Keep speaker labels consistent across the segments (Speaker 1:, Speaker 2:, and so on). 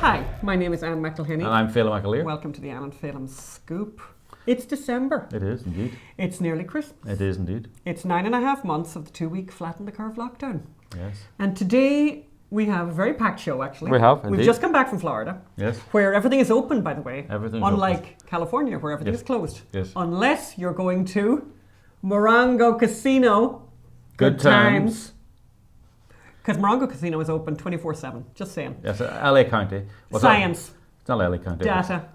Speaker 1: Hi, my name is Ann Phelim.
Speaker 2: And I'm Phelim Scoop.
Speaker 1: Welcome to the Ann Phelim Scoop. It's December.
Speaker 2: It is indeed.
Speaker 1: It's nearly Christmas.
Speaker 2: It is indeed.
Speaker 1: It's 9.5 months of the 2-week flatten the curve lockdown.
Speaker 2: Yes.
Speaker 1: And today we have a very packed show, actually.
Speaker 2: We have, indeed.
Speaker 1: We've just come back from Florida.
Speaker 2: Yes.
Speaker 1: Where everything is open, by the way.
Speaker 2: Everything's
Speaker 1: unlike
Speaker 2: open.
Speaker 1: California, where everything
Speaker 2: Yes.
Speaker 1: is closed.
Speaker 2: Yes.
Speaker 1: Unless you're going to Morongo Casino.
Speaker 2: Good times.
Speaker 1: Because Morongo Casino is open 24/7. Just saying.
Speaker 2: Yes, LA County. What's
Speaker 1: Science.
Speaker 2: That? It's not LA County.
Speaker 1: Data.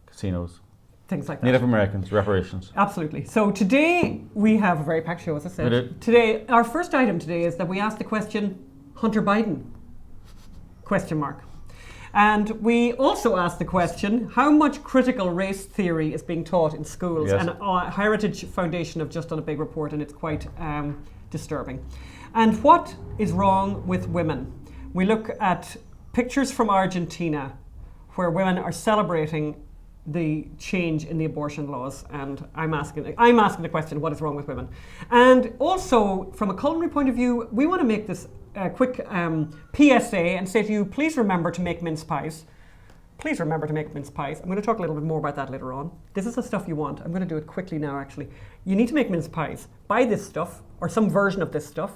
Speaker 2: Casinos.
Speaker 1: Things like that.
Speaker 2: Native Americans, reparations.
Speaker 1: Absolutely. So today we have a very packed show, as I said.
Speaker 2: We do.
Speaker 1: Today, our first item today is that we asked the question, Hunter Biden? Question mark. And we also asked the question, how much critical race theory is being taught in schools?
Speaker 2: Yes.
Speaker 1: And Heritage Foundation have just done a big report, and it's quite disturbing. And what is wrong with women? We look at pictures from Argentina where women are celebrating the change in the abortion laws, and I'm asking the question, what is wrong with women? And also, from a culinary point of view, we want to make this quick PSA and say to you, please remember to make mince pies. Please remember to make mince pies. I'm going to talk a little bit more about that later on. This is the stuff you want. I'm going to do it quickly now, actually. You need to make mince pies. Buy this stuff, or some version of this stuff,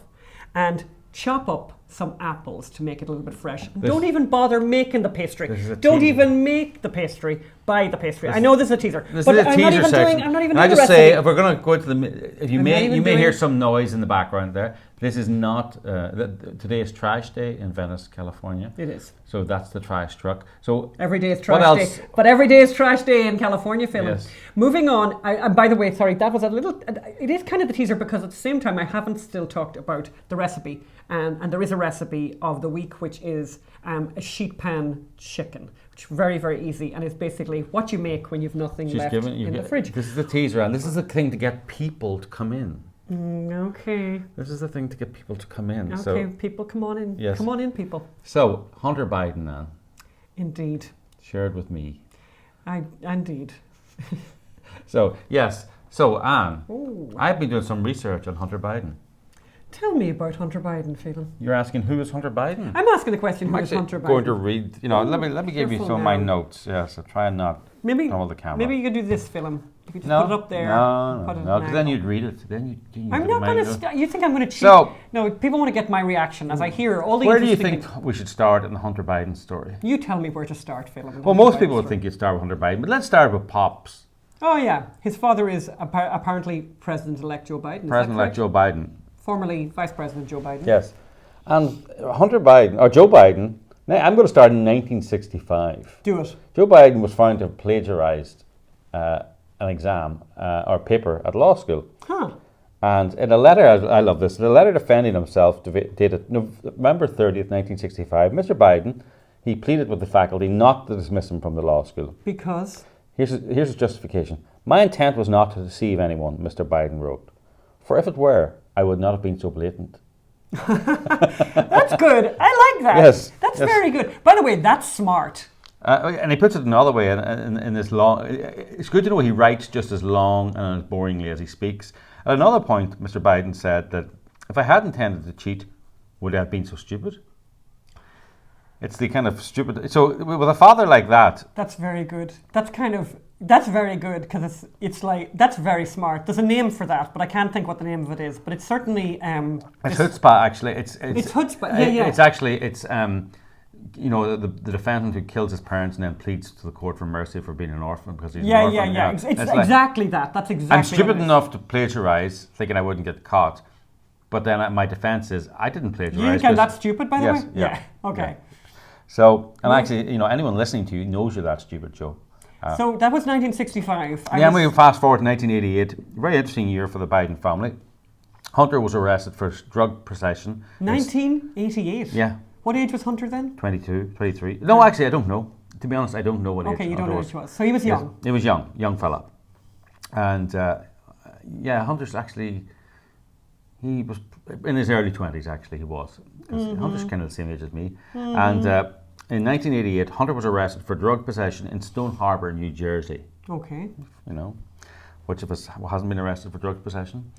Speaker 1: and chop up some apples to make it a little bit fresh. Don't even bother making the pastry. Don't even make the pastry. Buy the pastry. I know this is a teaser, but I'm not even doing. I'm not even.
Speaker 2: And I
Speaker 1: doing
Speaker 2: just
Speaker 1: the
Speaker 2: say,
Speaker 1: recipe.
Speaker 2: if we're going to go to the, if you may hear some noise in the background there. This is not. Today is Trash Day in Venice, California.
Speaker 1: It is.
Speaker 2: So that's the trash truck. So
Speaker 1: every day is trash day. But every day is trash day in California, Phelim.
Speaker 2: Yes.
Speaker 1: Moving on. And by the way, sorry, that was a little. It is kind of the teaser because at the same time I haven't still talked about the recipe. And there is a recipe of the week, which is a sheet pan chicken, which is very, very easy, and it's basically what you make when you've nothing left in the fridge.
Speaker 2: This is the teaser, and this is the thing to get people to come in.
Speaker 1: Okay.
Speaker 2: This is the thing to get people to come in.
Speaker 1: Okay,
Speaker 2: so,
Speaker 1: people, come on in.
Speaker 2: Yes.
Speaker 1: Come on in, people.
Speaker 2: So, Hunter Biden, then.
Speaker 1: Indeed.
Speaker 2: Shared with me.
Speaker 1: Indeed.
Speaker 2: So, yes. So, Anne,
Speaker 1: Ooh.
Speaker 2: I've been doing some research on Hunter Biden.
Speaker 1: Tell me about Hunter Biden, Phelim.
Speaker 2: You're asking who is Hunter Biden?
Speaker 1: I'm asking the question, who is
Speaker 2: I'm
Speaker 1: Hunter Biden?
Speaker 2: going to read, let me give you some of my notes. Yes, I'll try and not tumble the camera.
Speaker 1: Maybe you could do this, Phelim. You could just
Speaker 2: No,
Speaker 1: put it up there.
Speaker 2: No, because then you'd read it. Then you
Speaker 1: I'm not going to. You think I'm going to cheat?
Speaker 2: So,
Speaker 1: no, people want to get my reaction as I hear all the.
Speaker 2: Where do you think we should start in the Hunter Biden story?
Speaker 1: You tell me where to start, Phelim.
Speaker 2: Well, most people would think you'd start with Hunter Biden, but let's start with Pops.
Speaker 1: Oh yeah, his father is apparently President-elect Joe Biden.
Speaker 2: President-elect Joe Biden.
Speaker 1: Formerly Vice President Joe Biden.
Speaker 2: Yes, and Hunter Biden or Joe Biden. Now I'm going to start in 1965.
Speaker 1: Do it.
Speaker 2: Joe Biden was found to have plagiarized an exam or paper at law school.
Speaker 1: Huh.
Speaker 2: And in a letter, I love this, in a letter defending himself dated November 30th, 1965, Mr. Biden, he pleaded with the faculty not to dismiss him from the law school.
Speaker 1: Because?
Speaker 2: Here's his justification. My intent was not to deceive anyone, Mr. Biden wrote. For if it were, I would not have been so blatant.
Speaker 1: That's good. I like that.
Speaker 2: Yes.
Speaker 1: That's very good. By the way, that's smart.
Speaker 2: And he puts it another way in this long. It's good to know he writes just as long and as boringly as he speaks. At another point, Mr. Biden said that if I had intended to cheat, would I have been so stupid? It's the kind of stupid. So with a father like that,
Speaker 1: that's very good. That's very good because it's like that's very smart. There's a name for that, but I can't think what the name of it is. But it's certainly
Speaker 2: it's chutzpah. Actually, it's
Speaker 1: chutzpah. Yeah.
Speaker 2: It's actually the defendant who kills his parents and then pleads to the court for mercy for being an orphan because he's an orphan.
Speaker 1: Yeah. It's exactly that. That's exactly.
Speaker 2: I'm stupid enough to plagiarize, thinking I wouldn't get caught, but then my defense is I didn't plagiarize.
Speaker 1: You think I'm that stupid, by the way?
Speaker 2: Yeah.
Speaker 1: Okay.
Speaker 2: Yeah. So, and actually, anyone listening to you knows you're that stupid, Joe.
Speaker 1: So that was 1965.
Speaker 2: Then we fast forward to 1988. Very interesting year for the Biden family. Hunter was arrested for drug possession.
Speaker 1: 1988?
Speaker 2: Yeah.
Speaker 1: What age was Hunter then?
Speaker 2: 22, 23. No, actually, I don't know. To be honest, I don't know what age.
Speaker 1: Okay, you don't know what he was. So he was young.
Speaker 2: Yes, he was young fella. And Hunter's actually, he was in his early 20s, actually, he was. Because Hunter's kind of the same age as me. And in 1988, Hunter was arrested for drug possession in Stone Harbor, New Jersey.
Speaker 1: Okay.
Speaker 2: Which of us hasn't been arrested for drug possession?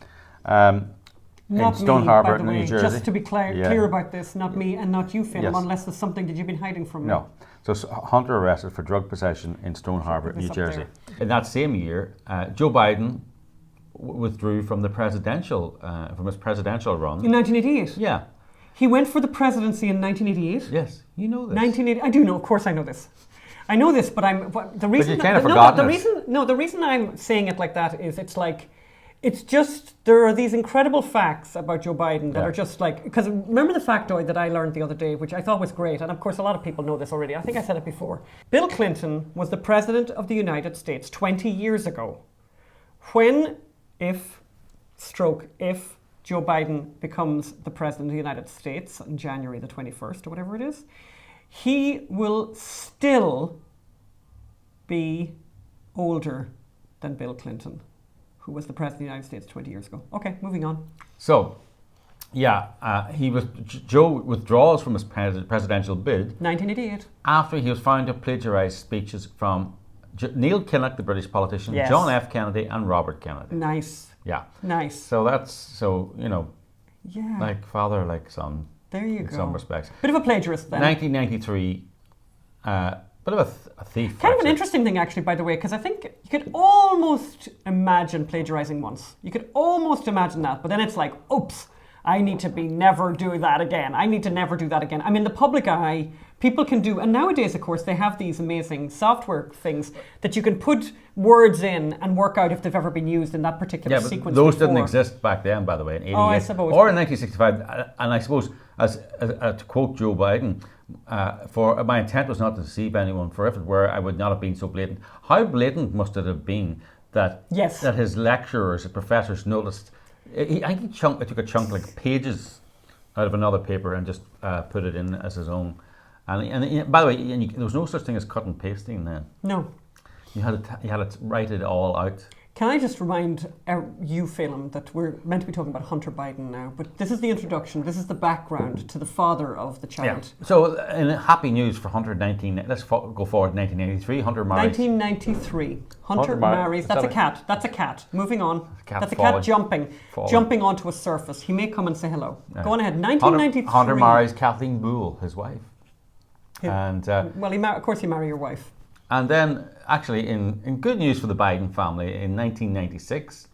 Speaker 1: Not
Speaker 2: Stone
Speaker 1: me,
Speaker 2: Harbour,
Speaker 1: by the way,
Speaker 2: New Jersey.
Speaker 1: just to be clear about this, not me and not you, Phelim,
Speaker 2: Yes.
Speaker 1: unless there's something that you've been hiding from me.
Speaker 2: No. So Hunter arrested for drug possession in Stone Harbour,
Speaker 1: this
Speaker 2: New
Speaker 1: up
Speaker 2: Jersey.
Speaker 1: there.
Speaker 2: In that same year, Joe Biden withdrew from the from his presidential run.
Speaker 1: In 1988?
Speaker 2: Yeah.
Speaker 1: He went for the presidency in 1988?
Speaker 2: Yes, you know this.
Speaker 1: 1980. I do know, of course I know this. I know this, but the reason
Speaker 2: you kind of forgotten
Speaker 1: the reason I'm saying it like that is it's just there are these incredible facts about Joe Biden that are just like, because remember the factoid that I learned the other day, which I thought was great, and of course a lot of people know this already. I think I said it before. Bill Clinton was the president of the United States 20 years ago. When, if Joe Biden becomes the president of the United States on January the 21st or whatever it is, he will still be older than Bill Clinton, who was the president of the United States 20 years ago. Okay, moving on.
Speaker 2: So, Joe withdraws from his presidential bid
Speaker 1: 1988.
Speaker 2: after he was found to plagiarize speeches from Neil Kinnock, the British politician,
Speaker 1: Yes.
Speaker 2: John F. Kennedy, and Robert Kennedy.
Speaker 1: Nice.
Speaker 2: Yeah.
Speaker 1: Nice.
Speaker 2: So like father, like son.
Speaker 1: There you
Speaker 2: in
Speaker 1: go.
Speaker 2: some respects.
Speaker 1: Bit of a plagiarist then.
Speaker 2: 1993, bit of a thief.
Speaker 1: Kind of an
Speaker 2: actually.
Speaker 1: interesting thing, actually, by the way, because I think you could almost imagine plagiarizing once. You could almost imagine that, but then it's like, oops, I need to never do that again. I need to never do that again. I mean, the public eye, people can do, and nowadays, of course, they have these amazing software things that you can put words in and work out if they've ever been used in that particular sequence.
Speaker 2: But those
Speaker 1: before.
Speaker 2: didn't exist back then, by the way, in 88
Speaker 1: I suppose.
Speaker 2: or in 1965. And I suppose, as to quote Joe Biden, for my intent was not to deceive anyone. For if it were, I would not have been so blatant. How blatant must it have been that that his lecturers, his professors noticed? I think he took a chunk like pages out of another paper and just put it in as his own. And by the way, there was no such thing as cut and pasting then.
Speaker 1: No.
Speaker 2: You had to write it all out.
Speaker 1: Can I just remind you, Phelim, that we're meant to be talking about Hunter Biden now, but this is the introduction, this is the background to the father of the child.
Speaker 2: Yeah. So, in happy news for Hunter, let's go forward. 1993, Hunter marries.
Speaker 1: 1993, Hunter marries. That's a cat. That's a cat. Moving on. That's a cat jumping onto a surface. He may come and say hello. Go on ahead. 1993.
Speaker 2: Hunter marries Kathleen Boole, his wife.
Speaker 1: Of course, you marry your wife.
Speaker 2: And then, actually, in good news for the Biden family, in 1996,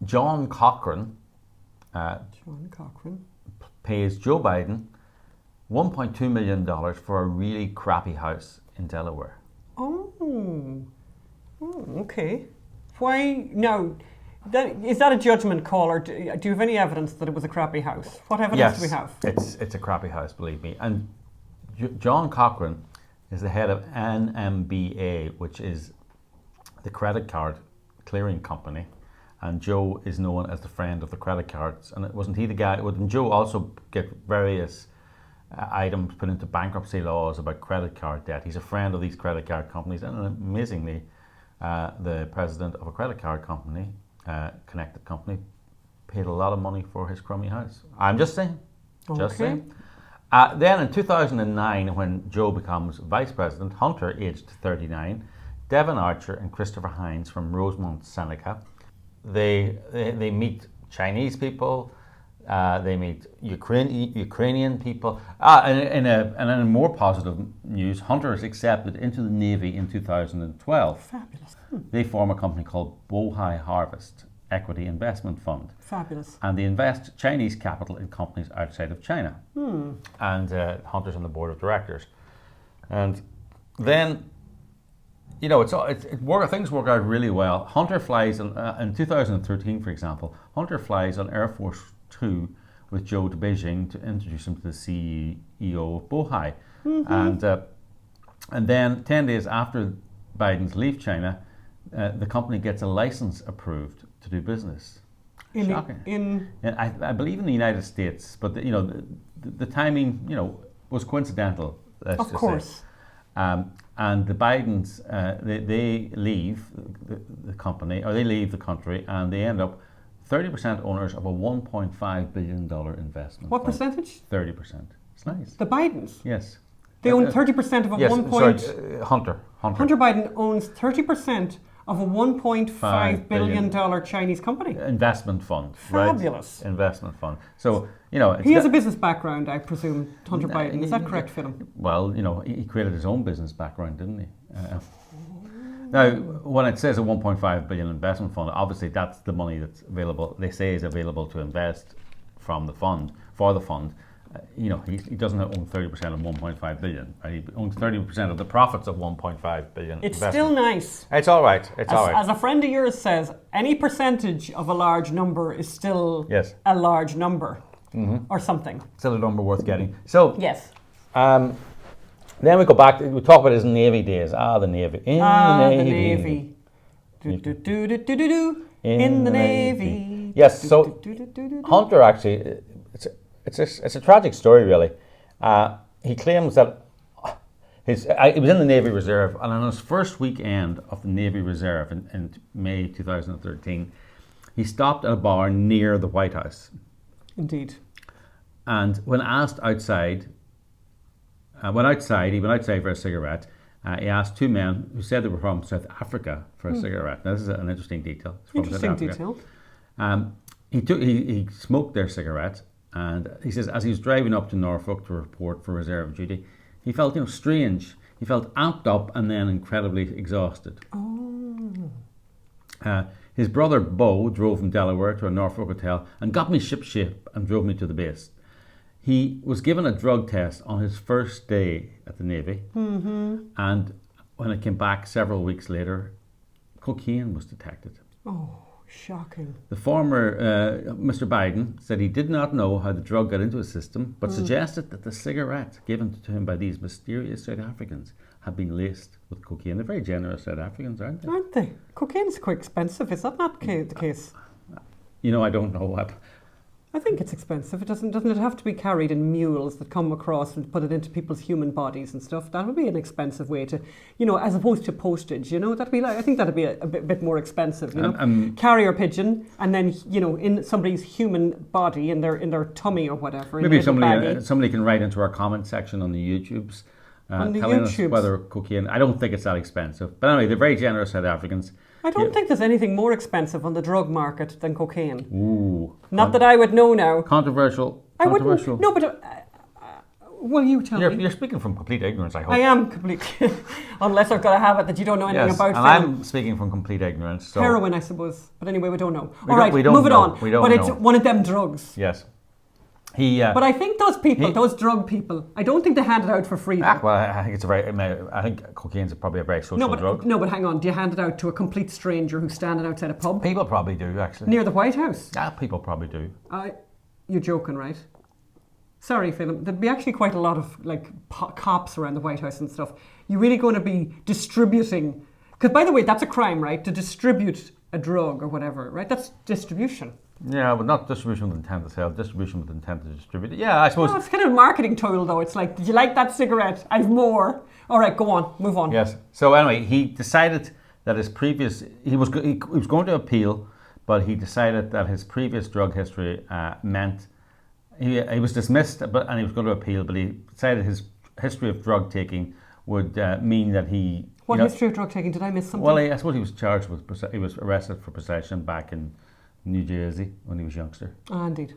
Speaker 2: John Cochran pays Joe Biden $1.2 million for a really crappy house in Delaware.
Speaker 1: Oh, okay. Why? Now, is that a judgment call, or do you have any evidence that it was a crappy house? What evidence do we have?
Speaker 2: It's a crappy house, believe me. And John Cochran is the head of NMBA, which is the credit card clearing company, and Joe is known as the friend of the credit cards. And wasn't he the guy? Wouldn't Joe also get various items put into bankruptcy laws about credit card debt? He's a friend of these credit card companies, and amazingly, the president of a credit card company, connected company, paid a lot of money for his crummy house. I'm just saying. Just saying. Then in 2009, when Joe becomes vice president, Hunter, aged 39, Devon Archer and Christopher Hines from Rosemont, Seneca, they meet Chinese people, they meet Ukrainian people. And in more positive news, Hunter is accepted into the Navy in 2012.
Speaker 1: Fabulous.
Speaker 2: They form a company called Bohai Harvest Equity Investment Fund.
Speaker 1: Fabulous. And
Speaker 2: they invest Chinese capital in companies outside of China. And Hunter's on the board of directors. And then, things work out really well. Hunter flies, in 2013, for example, Hunter flies on Air Force 2 with Joe to Beijing to introduce him to the CEO of Bohai. And then 10 days after Biden's leave China, the company gets a license approved to do business. Shocking. I believe in the United States, but the timing, was coincidental.
Speaker 1: Of course.
Speaker 2: And the Bidens, they leave the company, or they leave the country, and they end up 30% owners of a $1.5 billion investment.
Speaker 1: What percentage?
Speaker 2: 30%. It's nice.
Speaker 1: The Bidens?
Speaker 2: Yes.
Speaker 1: They own 30% of a
Speaker 2: yes,
Speaker 1: Hunter.
Speaker 2: Hunter
Speaker 1: Biden owns 30% of a $1.5 billion Chinese company.
Speaker 2: Investment fund.
Speaker 1: Fabulous.
Speaker 2: Right? Investment fund. So, you know.
Speaker 1: He has a business background, I presume, Hunter Biden. Is that correct, Phelim?
Speaker 2: Well, you know, he created his own business background, didn't he? Now, when it says a 1.5 billion investment fund, obviously that's the money that's available, they say is available to invest from the fund, for the fund. You know, he doesn't own 30% of 1.5 billion. Right? He owns 30% of the profits of 1.5 billion.
Speaker 1: It's still nice.
Speaker 2: It's all right. It's all right.
Speaker 1: As a friend of yours says, any percentage of a large number is still a large number or something.
Speaker 2: Still a number worth getting. So,
Speaker 1: yes.
Speaker 2: Then we go back, we talk about his Navy days. The Navy.
Speaker 1: The Navy. In the Navy.
Speaker 2: Yes, so Hunter actually, it's a tragic story really. He claims that he was in the Navy Reserve, and on his first weekend of the Navy Reserve in May 2013, he stopped at a bar near the White House.
Speaker 1: Indeed.
Speaker 2: And when asked outside, he went outside for a cigarette. He asked two men who said they were from South Africa for a cigarette. Now, this is an interesting detail.
Speaker 1: Interesting detail.
Speaker 2: He smoked their cigarette, and he says as he was driving up to Norfolk to report for reserve duty, he felt strange. He felt amped up and then incredibly exhausted. His brother Bo drove from Delaware to a Norfolk hotel and got me ship and drove me to the base. He was given a drug test on his first day at the Navy, and when it came back several weeks later, cocaine was detected.
Speaker 1: Oh, shocking.
Speaker 2: The former Mr. Biden said he did not know how the drug got into his system, but suggested that the cigarette given to him by these mysterious South Africans had been laced with cocaine. They're very generous South Africans, aren't they?
Speaker 1: Aren't they? Cocaine's quite expensive. Is that not the case?
Speaker 2: You know, I don't know.
Speaker 1: I think it's expensive. Doesn't it have to be carried in mules that come across and put it into people's human bodies and stuff? That would be an expensive way to, as opposed to postage. That'd be I think that'd be a bit more expensive. Carrier pigeon, and then in somebody's human body, in their tummy or whatever.
Speaker 2: Maybe somebody can write into our comment section on the YouTubes, telling us whether cocaine. I don't think it's that expensive, but anyway, they're very generous South Africans.
Speaker 1: I don't think there's anything more expensive on the drug market than cocaine.
Speaker 2: Ooh.
Speaker 1: Not that I would know now.
Speaker 2: Controversial.
Speaker 1: I wouldn't. No, but well, you tell me.
Speaker 2: You're speaking from complete ignorance, I hope.
Speaker 1: I am completely, unless I've got a habit that you don't know anything about.
Speaker 2: And I'm speaking from complete ignorance. So.
Speaker 1: Heroin, I suppose. But anyway, we don't know. All right, move it on. But it's one of them drugs.
Speaker 2: Yes.
Speaker 1: But I think those drug people, I don't think they hand it out for free.
Speaker 2: Well, I think I think cocaine's probably a very social drug.
Speaker 1: No, but hang on. Do you hand it out to a complete stranger who's standing outside a pub?
Speaker 2: People probably do, actually.
Speaker 1: Near the White House?
Speaker 2: Yeah, people probably do.
Speaker 1: You're joking, right? Sorry, Phelim. There'd be actually quite a lot of cops around the White House and stuff. You're really going to be distributing, because by the way, that's a crime, right? To distribute a drug or whatever, right? That's distribution.
Speaker 2: Yeah, but not distribution with intent to sell, distribution with intent to distribute it. Yeah, I suppose.
Speaker 1: Well, it's kind of a marketing tool, though. It's like, did you like that cigarette? I've more. All right, go on, move on.
Speaker 2: Yes. So anyway, he decided that he was going to appeal, but he decided that his previous drug history meant he was dismissed, and he was going to appeal, but he decided his history of drug taking would mean that he.
Speaker 1: What history of drug taking? Did I miss something?
Speaker 2: Well, I suppose he was charged with. He was arrested for possession back in New Jersey when he was youngster.
Speaker 1: Indeed.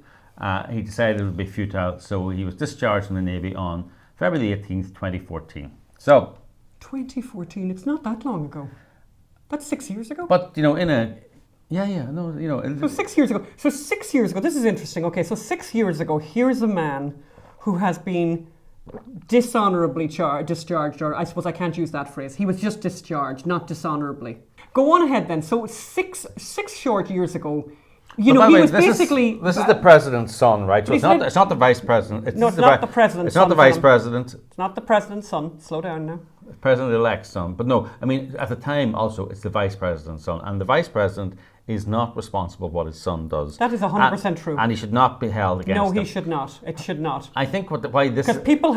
Speaker 2: He decided it would be futile, so he was discharged from the Navy on February 18th, 2014. So.
Speaker 1: 2014, it's not that long ago. That's 6 years ago.
Speaker 2: But, So
Speaker 1: 6 years ago. So 6 years ago, this is interesting. Okay, so 6 years ago, here's a man who has been dishonorably discharged, or I suppose I can't use that phrase. He was just discharged, not dishonorably. Go on ahead then. So six short years ago, he was basically.
Speaker 2: This is the president's son, right? So it's not the vice president.
Speaker 1: It's not the president's son.
Speaker 2: It's not the vice president.
Speaker 1: It's not the president's son. Slow down now.
Speaker 2: President-elect's son. But no, I mean, at the time also, it's the vice president's son. And the vice president is not responsible for what his son does.
Speaker 1: That is 100% true.
Speaker 2: And he should not be held against him.
Speaker 1: No, he should not. It should not.
Speaker 2: I think why this...
Speaker 1: Because people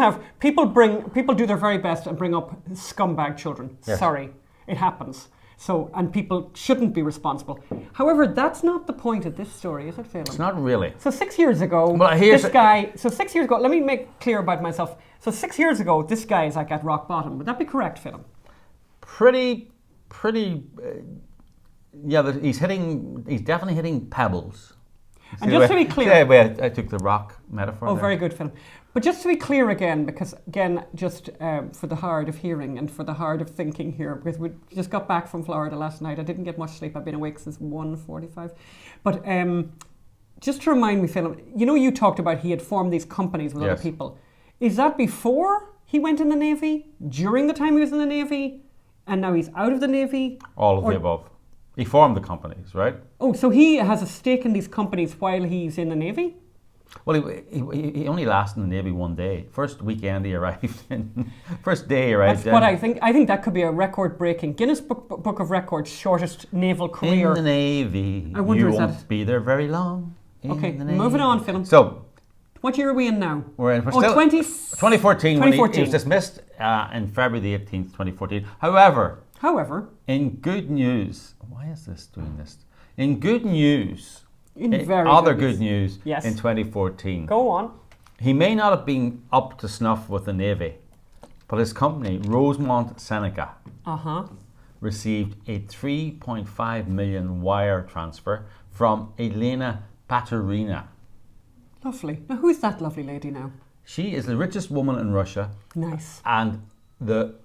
Speaker 1: do their very best and bring up scumbag children. Yes. Sorry, it happens. So, and people shouldn't be responsible. However, that's not the point of this story, is it, Phelim?
Speaker 2: It's not really.
Speaker 1: So 6 years ago, let me make clear about myself. So 6 years ago, this guy is at rock bottom. Would that be correct, Phelim?
Speaker 2: Pretty Yeah, he's definitely hitting pebbles.
Speaker 1: And just to be clear...
Speaker 2: Yeah, wait, I took the rock metaphor there.
Speaker 1: Very good, Phil. But just to be clear again, because again, just for the hard of hearing and for the hard of thinking here, because we just got back from Florida last night. I didn't get much sleep. I've been awake since 1:45. But just to remind me, Phil, you talked about he had formed these companies with other people. Is that before he went in the Navy? During the time he was in the Navy? And now he's out of the Navy?
Speaker 2: All of the above. He formed the companies, right?
Speaker 1: Oh, so he has a stake in these companies while he's in the Navy?
Speaker 2: Well, he only lasted in the Navy one day. First weekend he arrived in. First day he arrived in.
Speaker 1: That's what I think. I think that could be a record-breaking Guinness Book of Records shortest naval career.
Speaker 2: In the Navy, I wonder, you won't be there very long. Okay,
Speaker 1: moving on, Phil.
Speaker 2: So,
Speaker 1: what year are we in now?
Speaker 2: We're in 2014. When he was dismissed in February the 18th, 2014. However, in good news, why is this doing this? In good news, in 2014.
Speaker 1: Go on.
Speaker 2: He may not have been up to snuff with the Navy, but his company, Rosemont Seneca, received a 3.5 million wire transfer from Elena Paturina.
Speaker 1: Lovely. Now, who's that lovely lady now?
Speaker 2: She is the richest woman in Russia.
Speaker 1: Nice.
Speaker 2: And the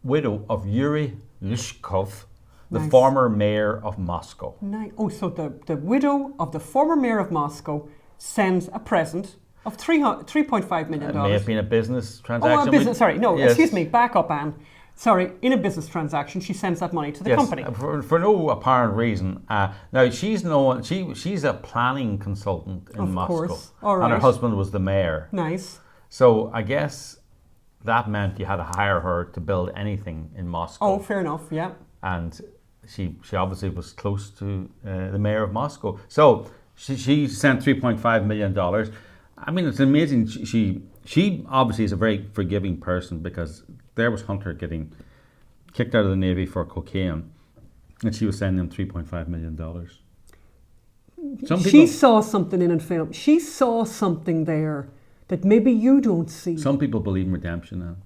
Speaker 2: widow of Yuri Lyshkov, the former mayor of Moscow.
Speaker 1: Nice. Oh, so the widow of the former mayor of Moscow sends a present of $3.5 million. It
Speaker 2: may have been a business transaction.
Speaker 1: Oh, a business. Sorry, no, excuse me. Back up, Anne. Sorry, in a business transaction, she sends that money to the company.
Speaker 2: For no apparent reason. Now, she's a planning consultant in Moscow. Of course. All right. And her husband was the mayor.
Speaker 1: Nice.
Speaker 2: So I guess that meant you had to hire her to build anything in Moscow.
Speaker 1: Oh, fair enough, yeah.
Speaker 2: And she obviously was close to the mayor of Moscow. So she sent $3.5 million. I mean, it's amazing. She obviously is a very forgiving person, because there was Hunter getting kicked out of the Navy for cocaine, and she was sending him $3.5 million.
Speaker 1: She saw something in film. She saw something there that maybe you don't see.
Speaker 2: Some people believe in redemption now.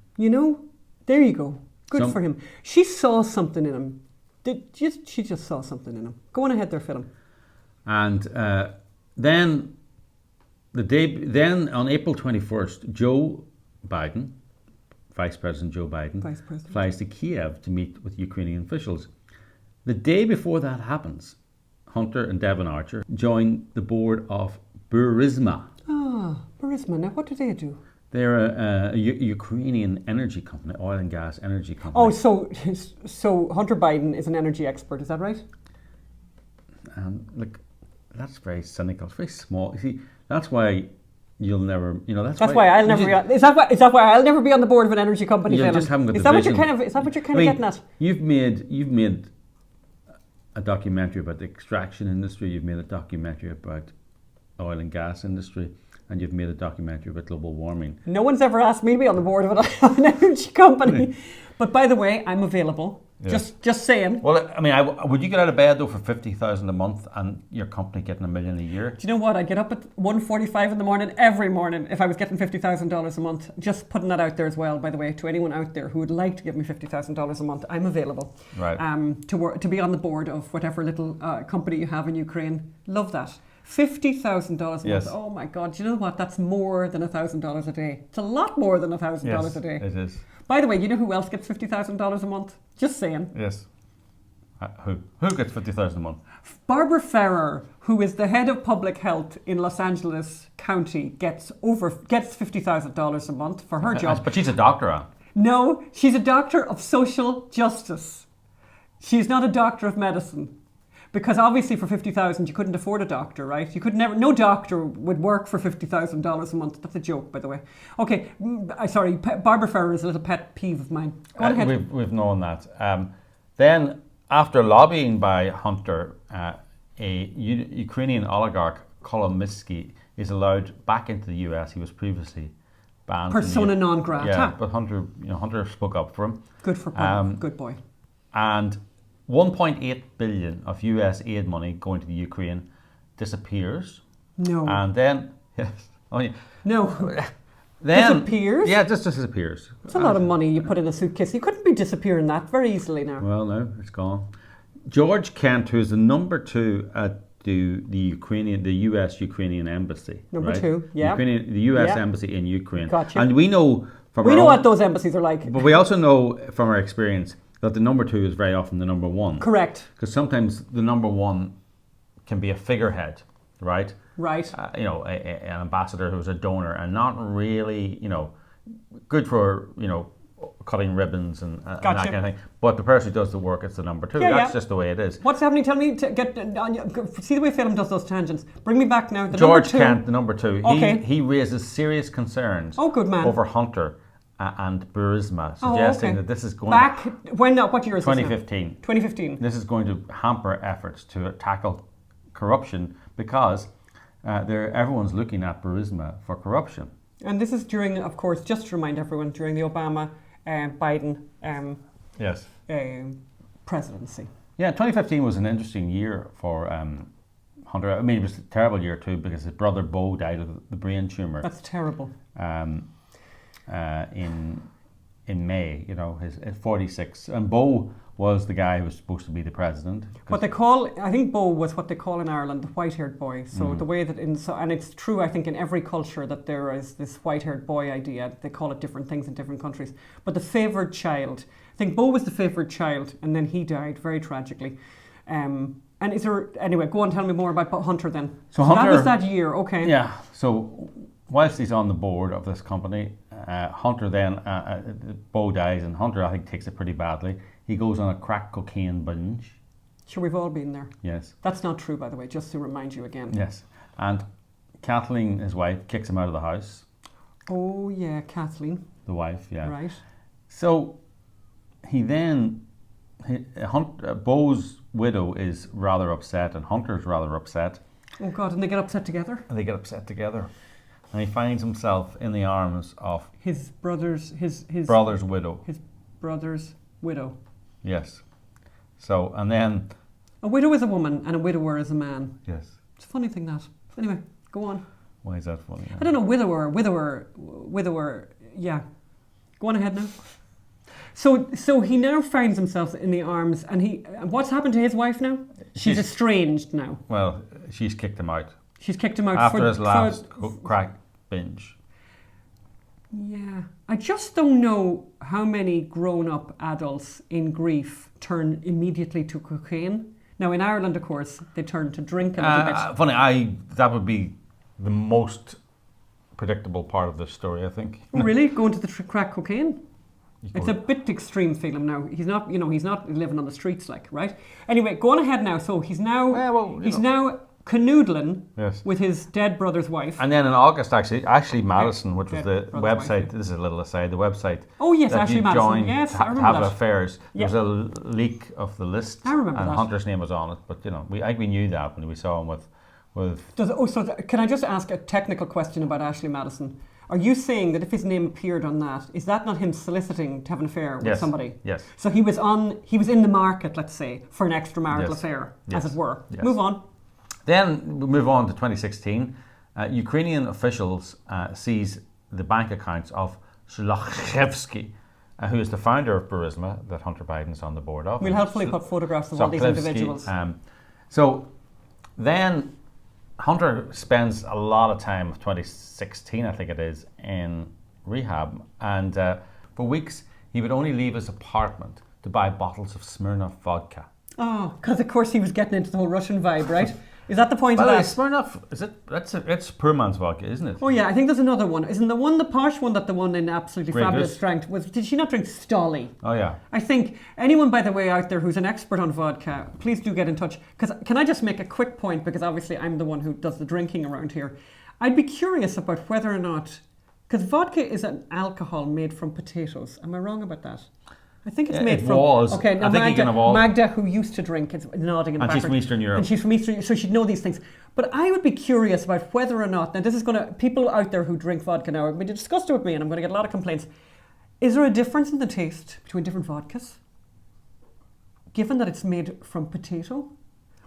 Speaker 1: There you go. Good for him. She saw something in him. She just saw something in him. Go on ahead there, Phil.
Speaker 2: And then on April 21st, Joe Biden, Vice President Joe Biden, flies to Kiev to meet with Ukrainian officials. The day before that happens, Hunter and Devon Archer join the board of Burisma.
Speaker 1: Burisma. Now, what do they do?
Speaker 2: They're a Ukrainian energy company, oil and gas energy company.
Speaker 1: Oh, so Hunter Biden is an energy expert, is that right?
Speaker 2: Look, that's very cynical. It's very small. You see, that's why you'll never,
Speaker 1: That's why I'll never be. Is that why I'll never be on the board of an energy company?
Speaker 2: You just haven't got
Speaker 1: is
Speaker 2: the
Speaker 1: that
Speaker 2: vision.
Speaker 1: Is that what you're kind of getting at?
Speaker 2: You've made a documentary about the extraction industry. You've made a documentary about oil and gas industry, and you've made a documentary about global warming. No
Speaker 1: one's ever asked me to be on the board of an energy company. But by the way, I'm available. Yes. Just saying.
Speaker 2: Well, I mean, would you get out of bed though for $50,000 a month and your company getting $1 million a year?
Speaker 1: Do you know what? I'd get up at 1:45 in the morning every morning if I was getting $50,000 a month. Just putting that out there as well, by the way, to anyone out there who would like to give me $50,000 a month. I'm available.
Speaker 2: Right.
Speaker 1: To be on the board of whatever little company you have in Ukraine. Love that. $50,000 a month. Oh my God! Do you know what? That's more than $1,000 a day. It's a lot more than $1,000 a day.
Speaker 2: It is.
Speaker 1: By the way, you know who else gets $50,000 a month? Just saying.
Speaker 2: Yes. Who gets $50,000 a month?
Speaker 1: Barbara Ferrer, who is the head of public health in Los Angeles County, gets $50,000 a month for her job.
Speaker 2: But she's a doctor, Anne.
Speaker 1: No, she's a doctor of social justice. She's not a doctor of medicine. Because obviously for $50,000 you couldn't afford a doctor, right? No doctor would work for $50,000 a month. That's a joke, by the way. Okay, sorry, Barbara Ferrer is a little pet peeve of mine. Go on ahead.
Speaker 2: We've known that. Then, after lobbying by Hunter, a Ukrainian oligarch, Kolominsky, is allowed back into the US. He was previously banned.
Speaker 1: Persona non grata.
Speaker 2: Yeah, but Hunter spoke up for him.
Speaker 1: Good for him. Good boy.
Speaker 2: And 1.8 billion of US aid money going to the Ukraine disappears.
Speaker 1: No.
Speaker 2: And then, yes. Oh, yeah.
Speaker 1: No.
Speaker 2: Then,
Speaker 1: disappears?
Speaker 2: Yeah, it just disappears.
Speaker 1: It's a lot of money you put in a suitcase. You couldn't be disappearing that very easily now.
Speaker 2: Well, no, it's gone. George Kent, who's the number 2 at the U.S. Ukrainian embassy.
Speaker 1: Number
Speaker 2: right?
Speaker 1: 2, yeah.
Speaker 2: The U.S.
Speaker 1: Yeah.
Speaker 2: embassy in Ukraine.
Speaker 1: Gotcha.
Speaker 2: And we know
Speaker 1: what those embassies are like.
Speaker 2: But we also know from our experience that the number 2 is very often the number 1.
Speaker 1: Correct.
Speaker 2: Because sometimes the number 1 can be a figurehead, right?
Speaker 1: Right.
Speaker 2: An ambassador who's a donor and not really, good for, cutting ribbons and that kind of thing. But the person who does the work is the number 2. That's just the way it is.
Speaker 1: What's happening? Tell me to get see the way Phelim does those tangents. Bring me back now.
Speaker 2: George Kent, the number 2.
Speaker 1: Okay.
Speaker 2: He raises serious concerns.
Speaker 1: Oh, good man.
Speaker 2: Over Hunter and Burisma, suggesting that this is going
Speaker 1: what year is
Speaker 2: 2015.
Speaker 1: This now? 2015.
Speaker 2: This is going to hamper efforts to tackle corruption because everyone's looking at Burisma for corruption.
Speaker 1: And this is during, of course, just to remind everyone, during the Obama Biden presidency. Yeah,
Speaker 2: 2015 was an interesting year for Hunter. I mean, it was a terrible year too because his brother Beau died of the brain tumor.
Speaker 1: That's terrible.
Speaker 2: In May, his 46, and Beau was the guy who was supposed to be the president.
Speaker 1: I think Beau was what they call in Ireland the white-haired boy. So the way that and it's true, I think, in every culture that there is this white-haired boy idea. They call it different things in different countries. But the favoured child, I think Beau was the favoured child, and then he died very tragically. And is there, anyway, go on, tell me more about Hunter then. So Hunter, that was that year, okay.
Speaker 2: Yeah, so whilst he's on the board of this company, Hunter then, Beau dies, and Hunter, I think, takes it pretty badly. He goes on a crack cocaine binge.
Speaker 1: Sure, we've all been there.
Speaker 2: Yes.
Speaker 1: That's not true, by the way, just to remind you again.
Speaker 2: Yes. And Kathleen, his wife, kicks him out of the house.
Speaker 1: Oh, yeah, Kathleen.
Speaker 2: The wife, yeah.
Speaker 1: Right.
Speaker 2: So he then, Beau's widow is rather upset, and Hunter's rather upset.
Speaker 1: Oh, God, and they get upset together?
Speaker 2: And he finds himself in the arms of
Speaker 1: his brother's
Speaker 2: widow.
Speaker 1: His brother's widow.
Speaker 2: Yes. So, and then
Speaker 1: a widow is a woman and a widower is a man.
Speaker 2: Yes.
Speaker 1: It's a funny thing that. Anyway, go on.
Speaker 2: Why is that funny?
Speaker 1: I don't know. Widower. Yeah. Go on ahead now. So he now finds himself in the arms, and what's happened to his wife now? She's estranged now.
Speaker 2: Well, she's kicked him out.
Speaker 1: She's kicked him out
Speaker 2: after his last crack binge.
Speaker 1: Yeah, I just don't know how many grown-up adults in grief turn immediately to cocaine. Now, in Ireland, of course, they turn to drink a little bit.
Speaker 2: Funny, that would be the most predictable part of this story, I think.
Speaker 1: Oh, really? Going to the crack cocaine? It's a bit extreme, Phelim. Now he's not living on the streets, right? Anyway, go on ahead now. So he's now now canoodling with his dead brother's wife.
Speaker 2: And then in August, actually Madison, which was the website. This is a little aside. The website.
Speaker 1: Oh yes,
Speaker 2: that
Speaker 1: Ashley Madison. Yes, I remember
Speaker 2: have
Speaker 1: that.
Speaker 2: Affairs. There was a leak of the list.
Speaker 1: I remember
Speaker 2: and
Speaker 1: that.
Speaker 2: Hunter's name was on it, but I think we knew that when we saw him with.
Speaker 1: Can I just ask a technical question about Ashley Madison? Are you saying that if his name appeared on that, is that not him soliciting to have an affair with somebody?
Speaker 2: Yes.
Speaker 1: So he was in the market, let's say, for an extramarital affair, as it were. Yes. Move on.
Speaker 2: Then we move on to 2016. Ukrainian officials seize the bank accounts of Zlochevsky, who is the founder of Burisma that Hunter Biden is on the board of.
Speaker 1: We'll helpfully put photographs of all these individuals.
Speaker 2: So then Hunter spends a lot of time of 2016, I think it is, in rehab. And for weeks, he would only leave his apartment to buy bottles of Smirnoff vodka. Oh,
Speaker 1: because of course he was getting into the whole Russian vibe, right? Is that the point of that?
Speaker 2: Smirnoff, that's poor man's vodka, isn't it?
Speaker 1: Oh yeah, I think there's another one. Isn't the posh one that the one in absolutely fabulous strength was? Did she not drink Stolly?
Speaker 2: Oh yeah.
Speaker 1: I think anyone, by the way, out there who's an expert on vodka, please do get in touch. Because can I just make a quick point? Because obviously I'm the one who does the drinking around here. I'd be curious about whether or not, because vodka is an alcohol made from potatoes. Am I wrong about that? I think it's made from. Okay, now Magda, who used to drink, is nodding in the background.
Speaker 2: And she's from Eastern Europe.
Speaker 1: And she's from Eastern Europe, so she'd know these things. But I would be curious about whether or not, now this is going to, people out there who drink vodka now are going to discuss it with me, and I'm going to get a lot of complaints. Is there a difference in the taste between different vodkas? Given that it's made from potato?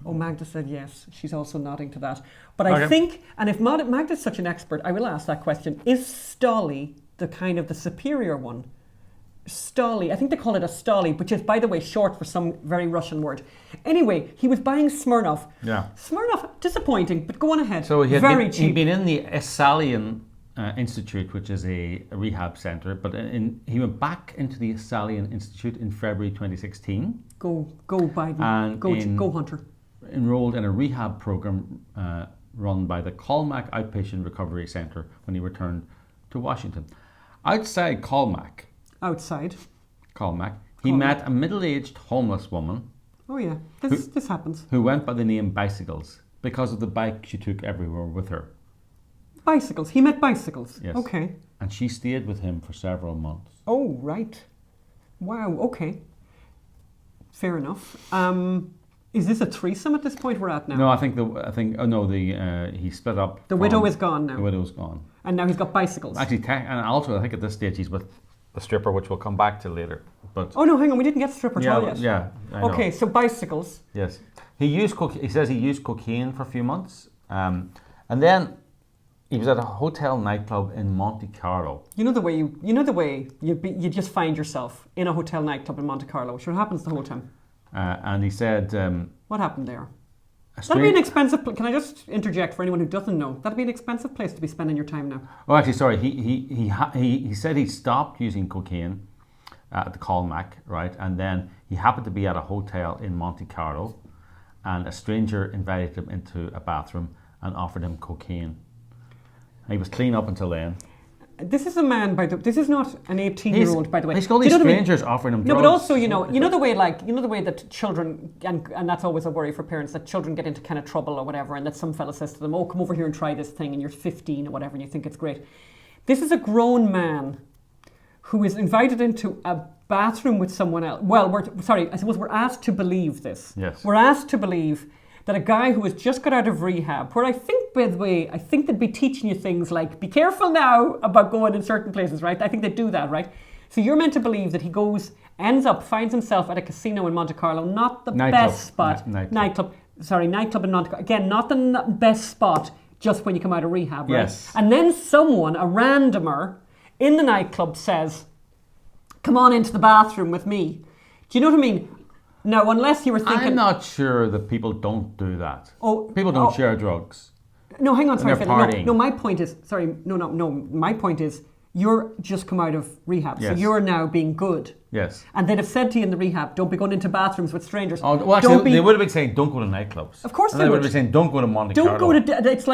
Speaker 1: Oh, Magda said yes. She's also nodding to that. But I think, and if Magda's such an expert, I will ask that question. Is Stolly the superior one? stolly. I think they call it a stolly, which is, by the way, short for some very Russian word. Anyway, he was buying Smirnoff.
Speaker 2: Yeah.
Speaker 1: Smirnoff, disappointing, but go on ahead.
Speaker 2: So
Speaker 1: Very cheap.
Speaker 2: he'd been in the Essalian Institute, which is a rehab centre, but he went back into the Essalian Institute in February 2016.
Speaker 1: Go Biden.
Speaker 2: And
Speaker 1: Go Hunter.
Speaker 2: Enrolled in a rehab program run by the Colmac Outpatient Recovery Centre when he returned to Washington. Outside Colmac, he met a middle-aged homeless woman.
Speaker 1: Oh yeah, this happens.
Speaker 2: Who went by the name Bicycles because of the bike she took everywhere with her.
Speaker 1: Bicycles. He met Bicycles.
Speaker 2: Yes.
Speaker 1: Okay.
Speaker 2: And she stayed with him for several months.
Speaker 1: Oh right. Wow. Okay. Fair enough. Is this a threesome at this point we're at now?
Speaker 2: No, he split up.
Speaker 1: The widow is gone now.
Speaker 2: The widow's gone.
Speaker 1: And now he's got Bicycles.
Speaker 2: Actually, and also I think at this stage he's with the stripper, which we'll come back to later. But
Speaker 1: oh no, hang on, we didn't get the stripper yet.
Speaker 2: Yeah.
Speaker 1: Okay, so Bicycles.
Speaker 2: Yes, he says he used cocaine for a few months, and then he was at a hotel nightclub in Monte Carlo.
Speaker 1: You know the way you just find yourself in a hotel nightclub in Monte Carlo, which happens the whole time.
Speaker 2: And he said,
Speaker 1: what happened there? That'd be an expensive. Can I just interject for anyone who doesn't know? That'd be an expensive place to be spending your time now.
Speaker 2: Oh, actually, sorry. He said he stopped using cocaine at the Colmac, right? And then he happened to be at a hotel in Monte Carlo, and a stranger invited him into a bathroom and offered him cocaine. He was clean up until then.
Speaker 1: This is a man, this is not an 18-year-old, by the way.
Speaker 2: He's got these strangers offering him drugs.
Speaker 1: No, but also, you know the way that children, and that's always a worry for parents, that children get into kind of trouble or whatever, and that some fella says to them, oh, come over here and try this thing, and you're 15 or whatever, and you think it's great. This is a grown man who is invited into a bathroom with someone else. Well, I suppose we're asked to believe this.
Speaker 2: Yes.
Speaker 1: We're asked to believe that a guy who has just got out of rehab, where I think, by the way, they'd be teaching you things like, be careful now about going in certain places, right? I think they do that, right? So you're meant to believe that he finds himself at a casino in Monte Carlo, not the best spot. Nightclub in Monte Carlo. Again, not the best spot just when you come out of rehab, right?
Speaker 2: Yes.
Speaker 1: And then someone, a randomer, in the nightclub says, come on into the bathroom with me. Do you know what I mean? Now, unless you were thinking...
Speaker 2: I'm not sure that people don't do that. People don't share drugs.
Speaker 1: No, hang on, sorry,
Speaker 2: Phil.
Speaker 1: No, my point is... Sorry, no. My point is, you're just come out of rehab,
Speaker 2: yes.
Speaker 1: So you're now being good.
Speaker 2: Yes.
Speaker 1: And they'd have said to you in the rehab, don't be going into bathrooms with strangers.
Speaker 2: Oh, well, actually, they would have been saying, don't go to nightclubs.
Speaker 1: Of course they would.
Speaker 2: They would have been saying, don't go to Monte Carlo.
Speaker 1: Don't go to... It's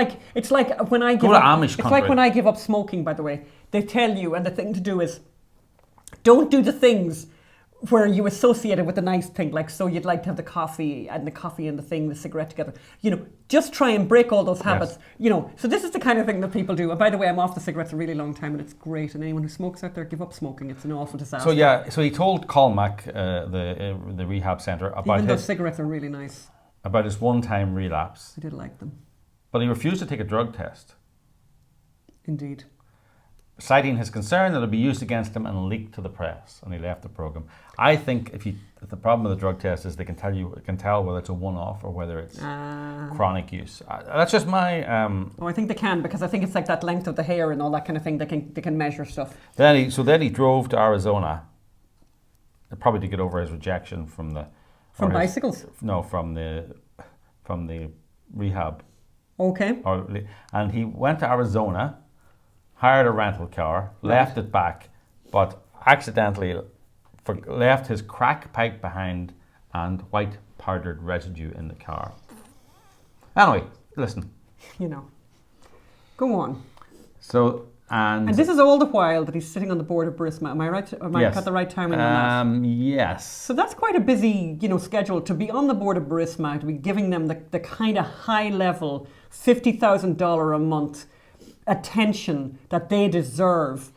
Speaker 1: like when I give
Speaker 2: up...
Speaker 1: Amish country. It's like when I give up smoking, by the way. They tell you, and the thing to do is, don't do the things where you associate it with a nice thing, like so you'd like to have the coffee and the cigarette together. You know, just try and break all those habits. Yes. You know, so this is the kind of thing that people do. And by the way, I'm off the cigarettes a really long time, and it's great. And anyone who smokes out there, give up smoking. It's an awful disaster.
Speaker 2: So he told Colmac, the rehab centre, about
Speaker 1: those cigarettes are really nice.
Speaker 2: About his one-time relapse.
Speaker 1: I did like them.
Speaker 2: But he refused to take a drug test.
Speaker 1: Indeed.
Speaker 2: Citing his concern that it would be used against him and leaked to the press, and he left the program. I think if the problem with the drug test is they can tell whether it's a one-off or whether it's chronic use. That's just my.
Speaker 1: I think they can, because I think it's like that length of the hair and all that kind of thing. They can measure stuff.
Speaker 2: Then he drove to Arizona, probably to get over his rejection from
Speaker 1: bicycles.
Speaker 2: No, from the rehab.
Speaker 1: Okay.
Speaker 2: And he went to Arizona, hired a rental car, left it back, but accidentally left his crack pipe behind and white powdered residue in the car. Anyway, listen.
Speaker 1: Go on.
Speaker 2: So,
Speaker 1: and this is all the while that he's sitting on the board of Burisma. Am I right? Am I got the right timing on that?
Speaker 2: Yes.
Speaker 1: So that's quite a busy, schedule to be on the board of Burisma, to be giving them the kind of high level $50,000 a month attention that they deserve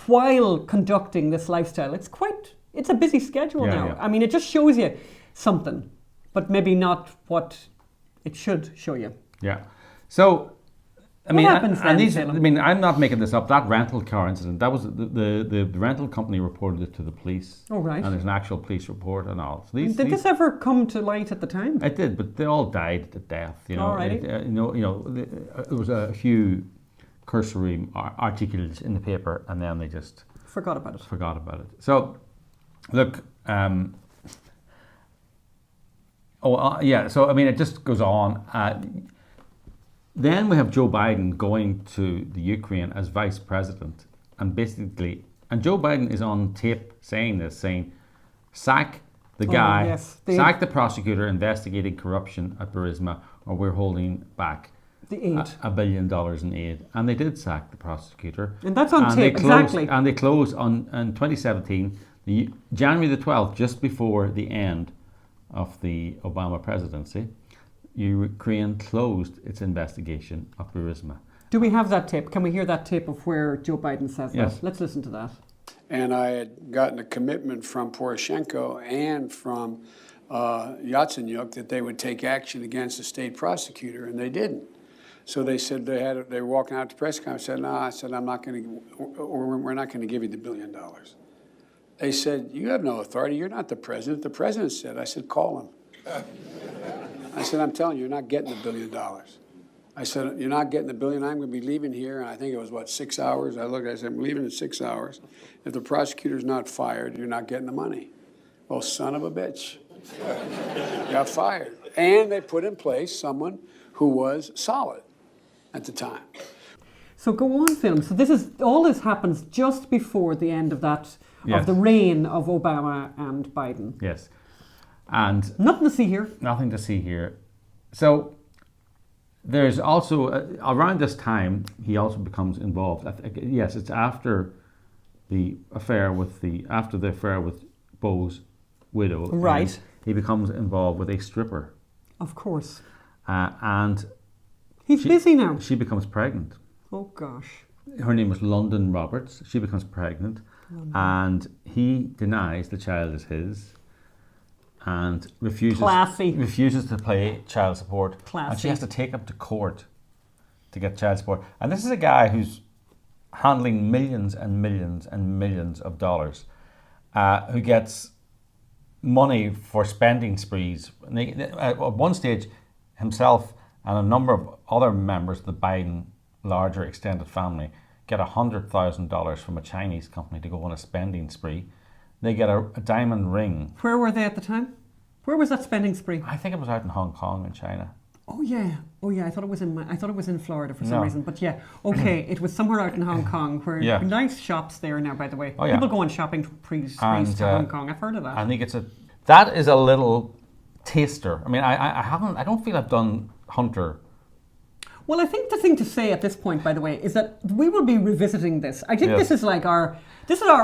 Speaker 1: while conducting this lifestyle. It's a busy schedule now. Yeah. I mean, it just shows you something, but maybe not what it should show you.
Speaker 2: Yeah. So,
Speaker 1: what happens then,
Speaker 2: I'm not making this up. That rental car incident, that was the rental company reported it to the police.
Speaker 1: Oh, right.
Speaker 2: And there's an actual police report and all. So
Speaker 1: did this ever come to light at the time?
Speaker 2: It did, but they all died at death.
Speaker 1: Alrighty.
Speaker 2: There was a few cursory articles in the paper, and then they just
Speaker 1: Forgot about it.
Speaker 2: Forgot about it. So, look, so I mean, it just goes on. Then we have Joe Biden going to the Ukraine as vice president, and Joe Biden is on tape saying this, saying, sack the guy, sack the prosecutor investigating corruption at Burisma, or we're holding back
Speaker 1: the aid.
Speaker 2: $1 billion in aid. And they did sack the prosecutor.
Speaker 1: And that's on tape, exactly.
Speaker 2: And they closed in 2017, January the 12th, just before the end of the Obama presidency. Ukraine closed its investigation of Burisma.
Speaker 1: Do we have that tape? Can we hear that tape of where Joe Biden says
Speaker 2: yes.
Speaker 1: that? Let's listen to that.
Speaker 3: And I had gotten a commitment from Poroshenko and from Yatsenyuk that they would take action against the state prosecutor, and they didn't. So they said they were walking out to press conference. I said, no, I said, I'm not going to, or we're not going to give you the $1 billion. They said, you have no authority. You're not the president. The president said. I said, call him. I said, I'm telling you, you're not getting the $1 billion. I said, you're not getting the $1 billion. I'm going to be leaving here. And I think it was, 6 hours? I looked, I said, I'm leaving in 6 hours. If the prosecutor's not fired, you're not getting the money. Well, son of a bitch. Got fired. And they put in place someone who was solid at the time.
Speaker 1: So go on, Phelim. So all this happens just before the end of that,
Speaker 2: yes.
Speaker 1: of the reign of Obama and Biden.
Speaker 2: Yes. And
Speaker 1: nothing to see here.
Speaker 2: Nothing to see here. So there's also, around this time, he also becomes involved. Yes, it's after the affair with Beau's widow.
Speaker 1: Right.
Speaker 2: He becomes involved with a stripper.
Speaker 1: Of course.
Speaker 2: And
Speaker 1: he's busy now.
Speaker 2: She becomes pregnant.
Speaker 1: Oh, gosh.
Speaker 2: Her name was London Roberts. She becomes pregnant. And he denies the child is his. And refuses to pay child support.
Speaker 1: Classy.
Speaker 2: And she has to take him to court to get child support. And this is a guy who's handling millions and millions and millions of dollars, who gets money for spending sprees. And at one stage, himself and a number of other members of the Biden larger extended family get $100,000 from a Chinese company to go on a spending spree. They get a diamond ring.
Speaker 1: Where were they at the time? Where was that spending spree?
Speaker 2: I think it was out in Hong Kong in China.
Speaker 1: Oh yeah. I thought it was in Florida for some reason. But yeah, okay, it was somewhere out in Hong Kong where nice shops there now. By the way, people go on shopping sprees to Hong Kong. I've heard of that.
Speaker 2: I think that is a little taster. I mean, I don't feel I've done Hunter.
Speaker 1: Well, I think the thing to say at this point, by the way, is that we will be revisiting this. I think this is our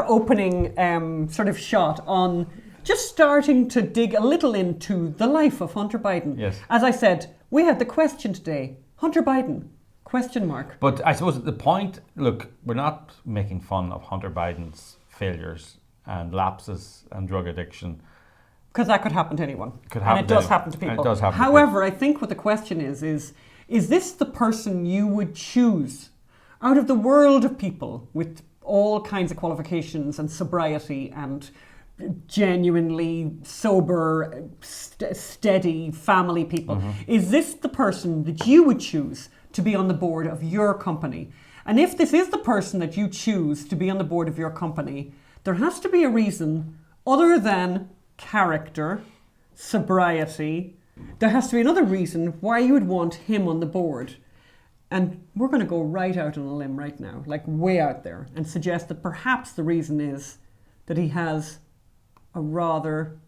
Speaker 1: opening sort of shot on just starting to dig a little into the life of Hunter Biden.
Speaker 2: Yes.
Speaker 1: As I said, we had the question today, Hunter Biden, question mark.
Speaker 2: But I suppose the point, look, we're not making fun of Hunter Biden's failures and lapses and drug addiction.
Speaker 1: Because that could happen to anyone.
Speaker 2: And
Speaker 1: it does happen to people.
Speaker 2: It does happen.
Speaker 1: However, I think what the question is this the person you would choose out of the world of people with all kinds of qualifications and sobriety and genuinely sober, steady family people? Mm-hmm. Is this the person that you would choose to be on the board of your company? And if this is the person that you choose to be on the board of your company, there has to be a reason other than character, sobriety. There has to be another reason why you would want him on the board. And we're going to go right out on a limb right now, like way out there, and suggest that perhaps the reason is that he has a rather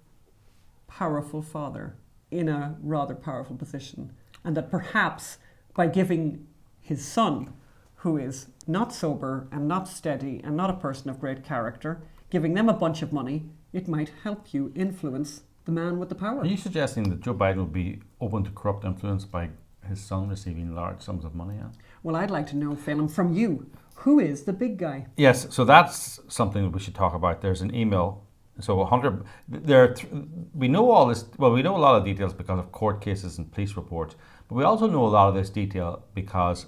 Speaker 1: powerful father in a rather powerful position. And that perhaps by giving his son, who is not sober and not steady and not a person of great character, giving them a bunch of money, it might help you influence the man with the power.
Speaker 2: Are you suggesting that Joe Biden will be open to corrupt influence by his son receiving large sums of money?
Speaker 1: Well, I'd like to know, Phelim, from you, who is the big guy?
Speaker 2: Yes, so that's something that we should talk about. There's an email. So Hunter, we know all this. Well, we know a lot of details because of court cases and police reports, but we also know a lot of this detail because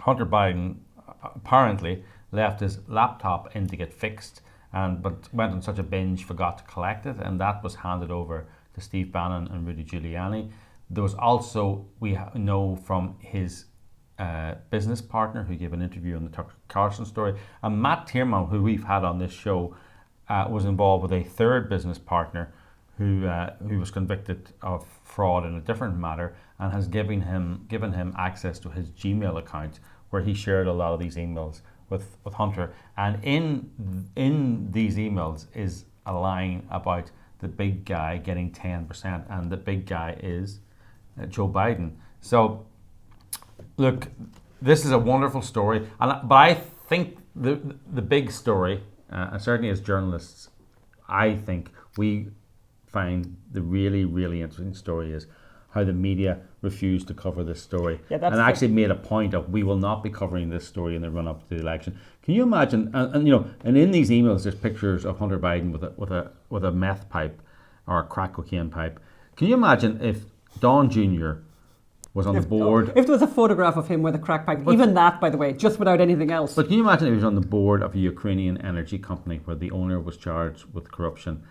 Speaker 2: Hunter Biden apparently left his laptop in to get fixed, but went on such a binge, forgot to collect it, and that was handed over to Steve Bannon and Rudy Giuliani. There was also, we know from his business partner who gave an interview on the Tucker Carlson story. And Matt Tierman, who we've had on this show, was involved with a third business partner who was convicted of fraud in a different matter and has given him access to his Gmail account where he shared a lot of these emails with Hunter. And in these emails is a line about the big guy getting 10%, and the big guy is Joe Biden. So, look, this is a wonderful story, but I think the big story, and certainly as journalists, I think we find the really, really interesting story is how the media refused to cover this story, and actually made a point of we will not be covering this story in the run up to the election. Can you imagine? And you know, and in these emails, there's pictures of Hunter Biden with a meth pipe or a crack cocaine pipe. Can you imagine if Don Jr. was on the board?
Speaker 1: If there was a photograph of him with a crack pipe, even that, by the way, just without anything else.
Speaker 2: But can you imagine if he was on the board of a Ukrainian energy company where the owner was charged with corruption,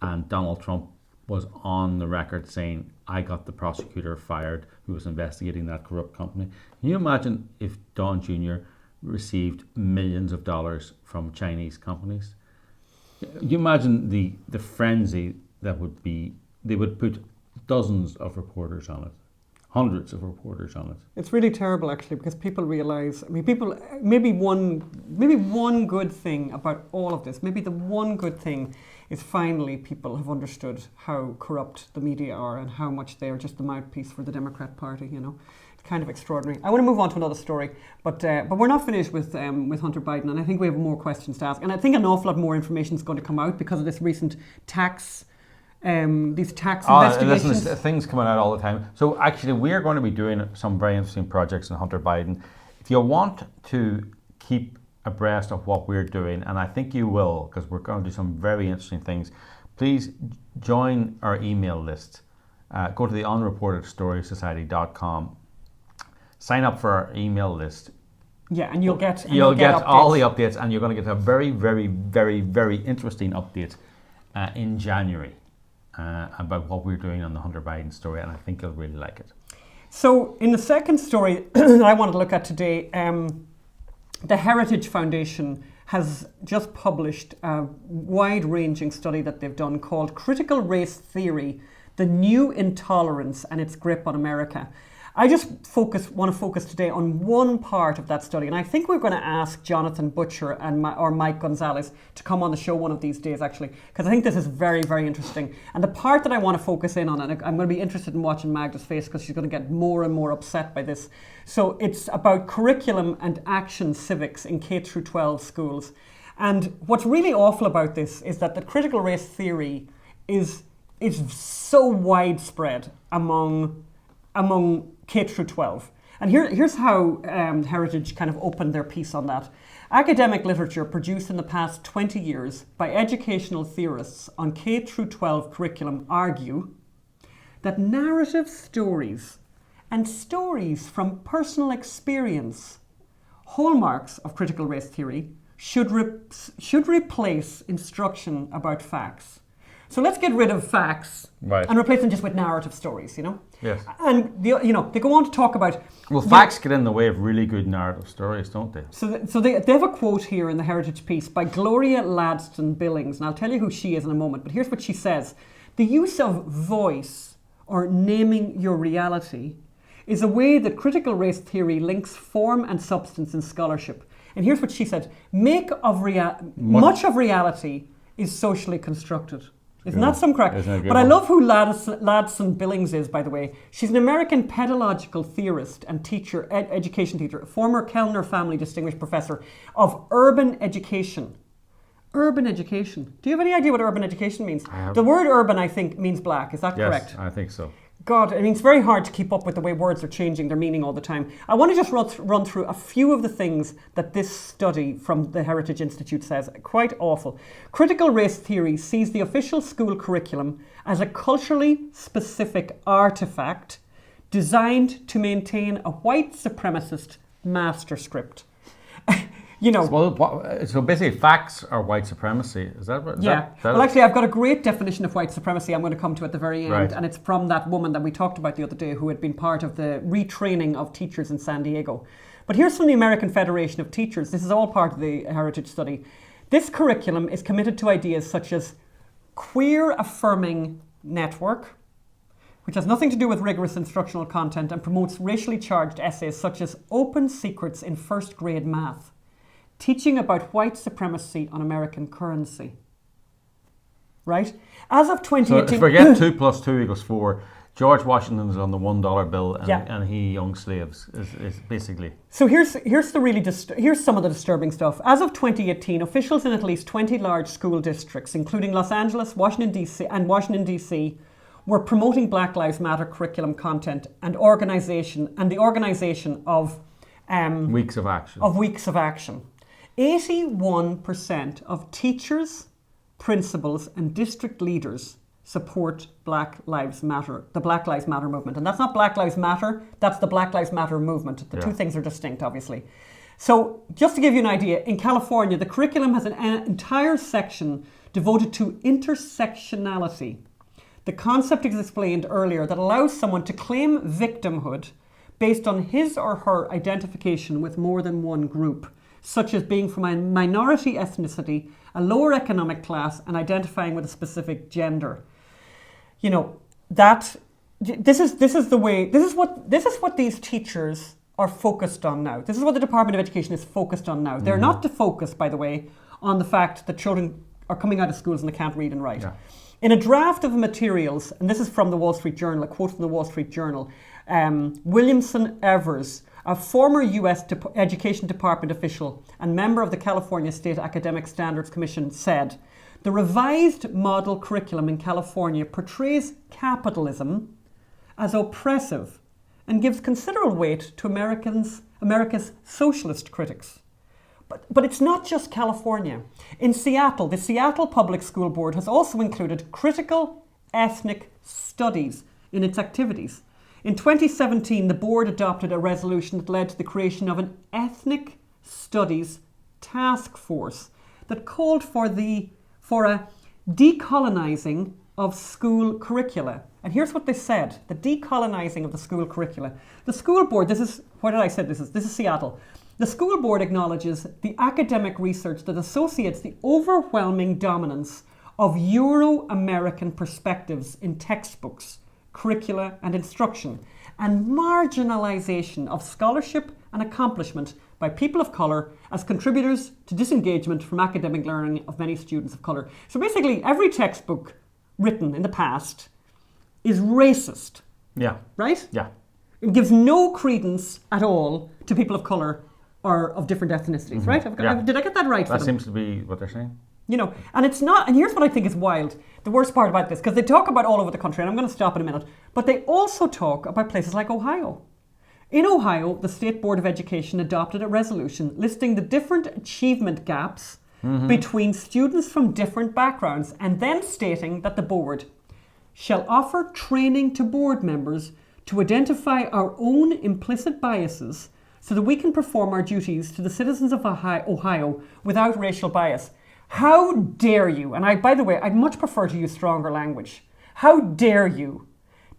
Speaker 2: and Donald Trump was on the record saying, I got the prosecutor fired who was investigating that corrupt company. Can you imagine if Don Jr. received millions of dollars from Chinese companies? Can you imagine the frenzy that would be? They would put dozens of reporters on it, hundreds of reporters on it.
Speaker 1: It's really terrible, actually, because people realise, maybe one good thing about all of this, maybe the one good thing is finally people have understood how corrupt the media are and how much they are just the mouthpiece for the Democrat Party, you know. It's kind of extraordinary. I want to move on to another story, but we're not finished with Hunter Biden, and I think we have more questions to ask. And I think an awful lot more information is going to come out because of this recent these tax investigations.
Speaker 2: Listen, things coming out all the time. So actually, we're going to be doing some very interesting projects on Hunter Biden. If you want to keep abreast of what we're doing, and I think you will, because we're going to do some very interesting things, please join our email list. Go to the unreportedstorysociety.com. Sign up for our email list.
Speaker 1: Yeah, and you'll get
Speaker 2: all the updates, and you're going to get a very, very, very, very interesting update in January about what we're doing on the Hunter Biden story, and I think you'll really like it.
Speaker 1: So, in the second story that I wanted to look at today, the Heritage Foundation has just published a wide-ranging study that they've done called Critical Race Theory, the New Intolerance and Its Grip on America. I just want to focus today on one part of that study, and I think we're going to ask Jonathan Butcher or Mike Gonzalez to come on the show one of these days, actually, because I think this is very, very interesting. And the part that I want to focus in on, and I'm going to be interested in watching Magda's face because she's going to get more and more upset by this. So it's about curriculum and action civics in K through 12 schools. And what's really awful about this is that the critical race theory is so widespread among K through 12. And here's how Heritage kind of opened their piece on that. Academic literature produced in the past 20 years by educational theorists on K through 12 curriculum argue that narrative stories and stories from personal experience, hallmarks of critical race theory, should replace instruction about facts. So let's get rid of facts and replace them just with narrative stories, you know?
Speaker 2: Yes.
Speaker 1: And, they go on to talk about...
Speaker 2: Well, facts get in the way of really good narrative stories, don't they?
Speaker 1: So they have a quote here in the Heritage piece by Gloria Ladstone Billings, and I'll tell you who she is in a moment, but here's what she says. The use of voice, or naming your reality, is a way that critical race theory links form and substance in scholarship. And here's what she said. Much of reality is socially constructed. Isn't that some crack? But I love who Ladson Billings is, by the way. She's an American pedagogical theorist and teacher, education teacher, a former Kellner Family Distinguished Professor of Urban Education. Urban education. Do you have any idea what urban education means? The word urban, I think, means black. Is that correct?
Speaker 2: Yes, I think so.
Speaker 1: God, I mean, it's very hard to keep up with the way words are changing their meaning all the time. I want to just run through a few of the things that this study from the Heritage Institute says. Quite awful. Critical race theory sees the official school curriculum as a culturally specific artifact designed to maintain a white supremacist master script. You know.
Speaker 2: So basically, facts are white supremacy. Is that what?
Speaker 1: Well, actually, I've got a great definition of white supremacy I'm going to come to at the very end.
Speaker 2: Right.
Speaker 1: And it's from that woman that we talked about the other day who had been part of the retraining of teachers in San Diego. But here's from the American Federation of Teachers. This is all part of the Heritage Study. This curriculum is committed to ideas such as queer affirming network, which has nothing to do with rigorous instructional content and promotes racially charged essays such as open secrets in first grade math, teaching about white supremacy on American currency. Right? As of 2018...
Speaker 2: So forget 2 + 2 = 4. George Washington's on the $1 bill and he young slaves is basically...
Speaker 1: So here's some of the disturbing stuff. As of 2018, officials in at least 20 large school districts, including Los Angeles, Washington DC, were promoting Black Lives Matter curriculum content and the organization of...
Speaker 2: Weeks of action.
Speaker 1: 81% of teachers, principals and district leaders support Black Lives Matter, the Black Lives Matter movement. And that's not Black Lives Matter, that's the Black Lives Matter movement. The two things are distinct, obviously. So just to give you an idea, in California, the curriculum has an entire section devoted to intersectionality. The concept is explained earlier that allows someone to claim victimhood based on his or her identification with more than one group, such as being from a minority ethnicity, a lower economic class, and identifying with a specific gender. You know, this is what these teachers are focused on now. This is what the Department of Education is focused on now. They're not focused, by the way, on the fact that children are coming out of schools and they can't read and write. Yeah. In a draft of materials, and this is from the Wall Street Journal, a quote from the Wall Street Journal, Williamson Evers, a former U.S. Education Department official and member of the California State Academic Standards Commission, said, "The revised model curriculum in California portrays capitalism as oppressive and gives considerable weight to America's socialist critics." But it's not just California. In Seattle, the Seattle Public School Board has also included critical ethnic studies in its activities. In 2017, the board adopted a resolution that led to the creation of an ethnic studies task force that called for a decolonizing of school curricula. And here's what they said, the decolonizing of the school curricula. The school board, this is Seattle. The school board acknowledges the academic research that associates the overwhelming dominance of Euro-American perspectives in textbooks, curricula and instruction, and marginalization of scholarship and accomplishment by people of colour as contributors to disengagement from academic learning of many students of colour. So basically, every textbook written in the past is racist.
Speaker 2: Yeah.
Speaker 1: Right?
Speaker 2: Yeah.
Speaker 1: It gives no credence at all to people of colour or of different ethnicities, right? Did I get that right?
Speaker 2: That seems to be what they're saying.
Speaker 1: You know, and it's not, and here's what I think is wild, the worst part about this, because they talk about all over the country, and I'm going to stop in a minute, but they also talk about places like Ohio. In Ohio, the State Board of Education adopted a resolution listing the different achievement gaps between students from different backgrounds, and then stating that the board shall offer training to board members to identify our own implicit biases so that we can perform our duties to the citizens of Ohio without racial bias. How dare you, and by the way, I'd much prefer to use stronger language. How dare you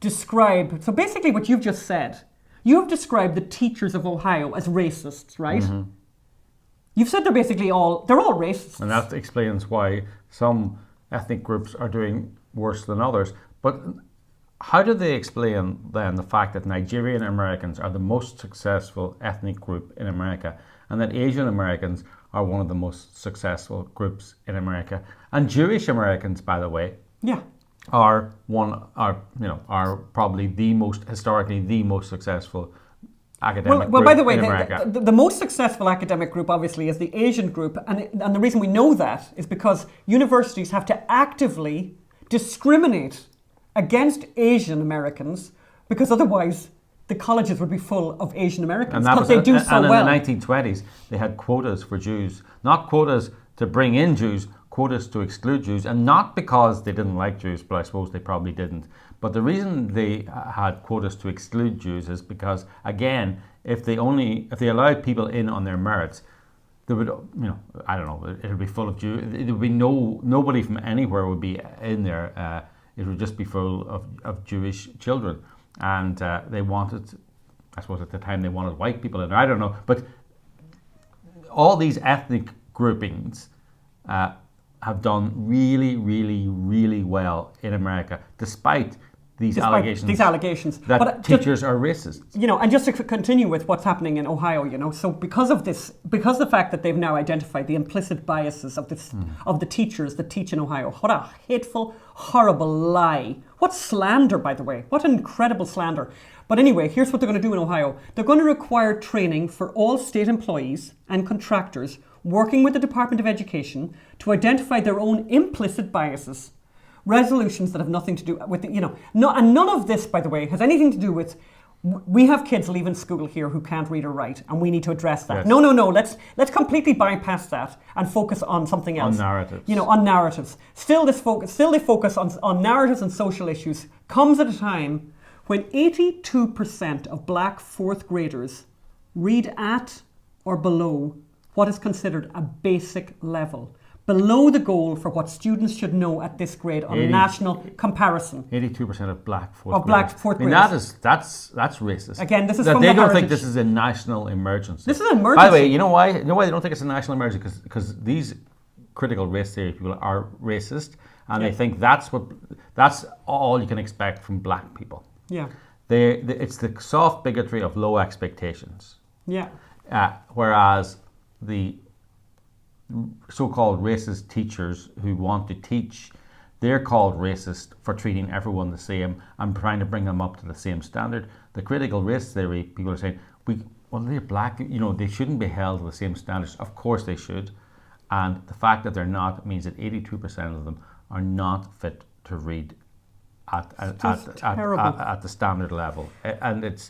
Speaker 1: describe, so basically what you've just said, you have described the teachers of Ohio as racists, right? Mm-hmm. You've said they're all racists.
Speaker 2: And that explains why some ethnic groups are doing worse than others. But how do they explain then the fact that Nigerian Americans are the most successful ethnic group in America and that Asian Americans are one of the most successful groups in America? And Jewish Americans, by the way, are probably historically the most successful academic group
Speaker 1: by the way,
Speaker 2: in America.
Speaker 1: The most successful academic group, obviously, is the Asian group. And the reason we know that is because universities have to actively discriminate against Asian Americans, because otherwise the colleges would be full of Asian Americans because they do so well.
Speaker 2: And in the 1920s, they had quotas for Jews, not quotas to bring in Jews, quotas to exclude Jews, and not because they didn't like Jews, but I suppose they probably didn't. But the reason they had quotas to exclude Jews is because, again, if they allowed people in on their merits, there would, I don't know, it would be full of Jews. There would be nobody from anywhere would be in there. It would just be full of Jewish children. And they wanted, I suppose at the time they wanted white people in there, I don't know. But all these ethnic groupings have done really, really, really well in America, despite these allegations that teachers are racist.
Speaker 1: And just to continue with what's happening in Ohio, so because of the fact that they've now identified the implicit biases of the teachers that teach in Ohio, what a hateful, horrible lie. What slander, by the way. What incredible slander. But anyway, here's what they're going to do in Ohio. They're going to require training for all state employees and contractors working with the Department of Education to identify their own implicit biases, resolutions that have nothing to do with and none of this, by the way, has anything to do with, we have kids leaving school here who can't read or write, and we need to address that. Yes. No, let's completely bypass that and focus on something else.
Speaker 2: On narratives.
Speaker 1: On narratives. Still they focus on narratives and social issues comes at a time when 82% of black fourth graders read at or below what is considered a basic level, below the goal for what students should know at this grade on a national comparison.
Speaker 2: 82% of black fourth graders.
Speaker 1: Black fourth graders.
Speaker 2: That's racist.
Speaker 1: Again, this is
Speaker 2: that
Speaker 1: from
Speaker 2: they
Speaker 1: the
Speaker 2: don't
Speaker 1: Heritage.
Speaker 2: think this is a national emergency.
Speaker 1: This is an emergency.
Speaker 2: By the way, you know why? You know why they don't think it's a national emergency? Because these critical race theory people are racist, and they think that's all you can expect from black people.
Speaker 1: Yeah.
Speaker 2: It's the soft bigotry of low expectations.
Speaker 1: Yeah.
Speaker 2: Whereas the so-called racist teachers who want to teach, they're called racist for treating everyone the same and trying to bring them up to the same standard. The critical race theory people are saying, they're black, they shouldn't be held to the same standards. Of course they should. And the fact that they're not means that 82% of them are not fit to read at the standard level. And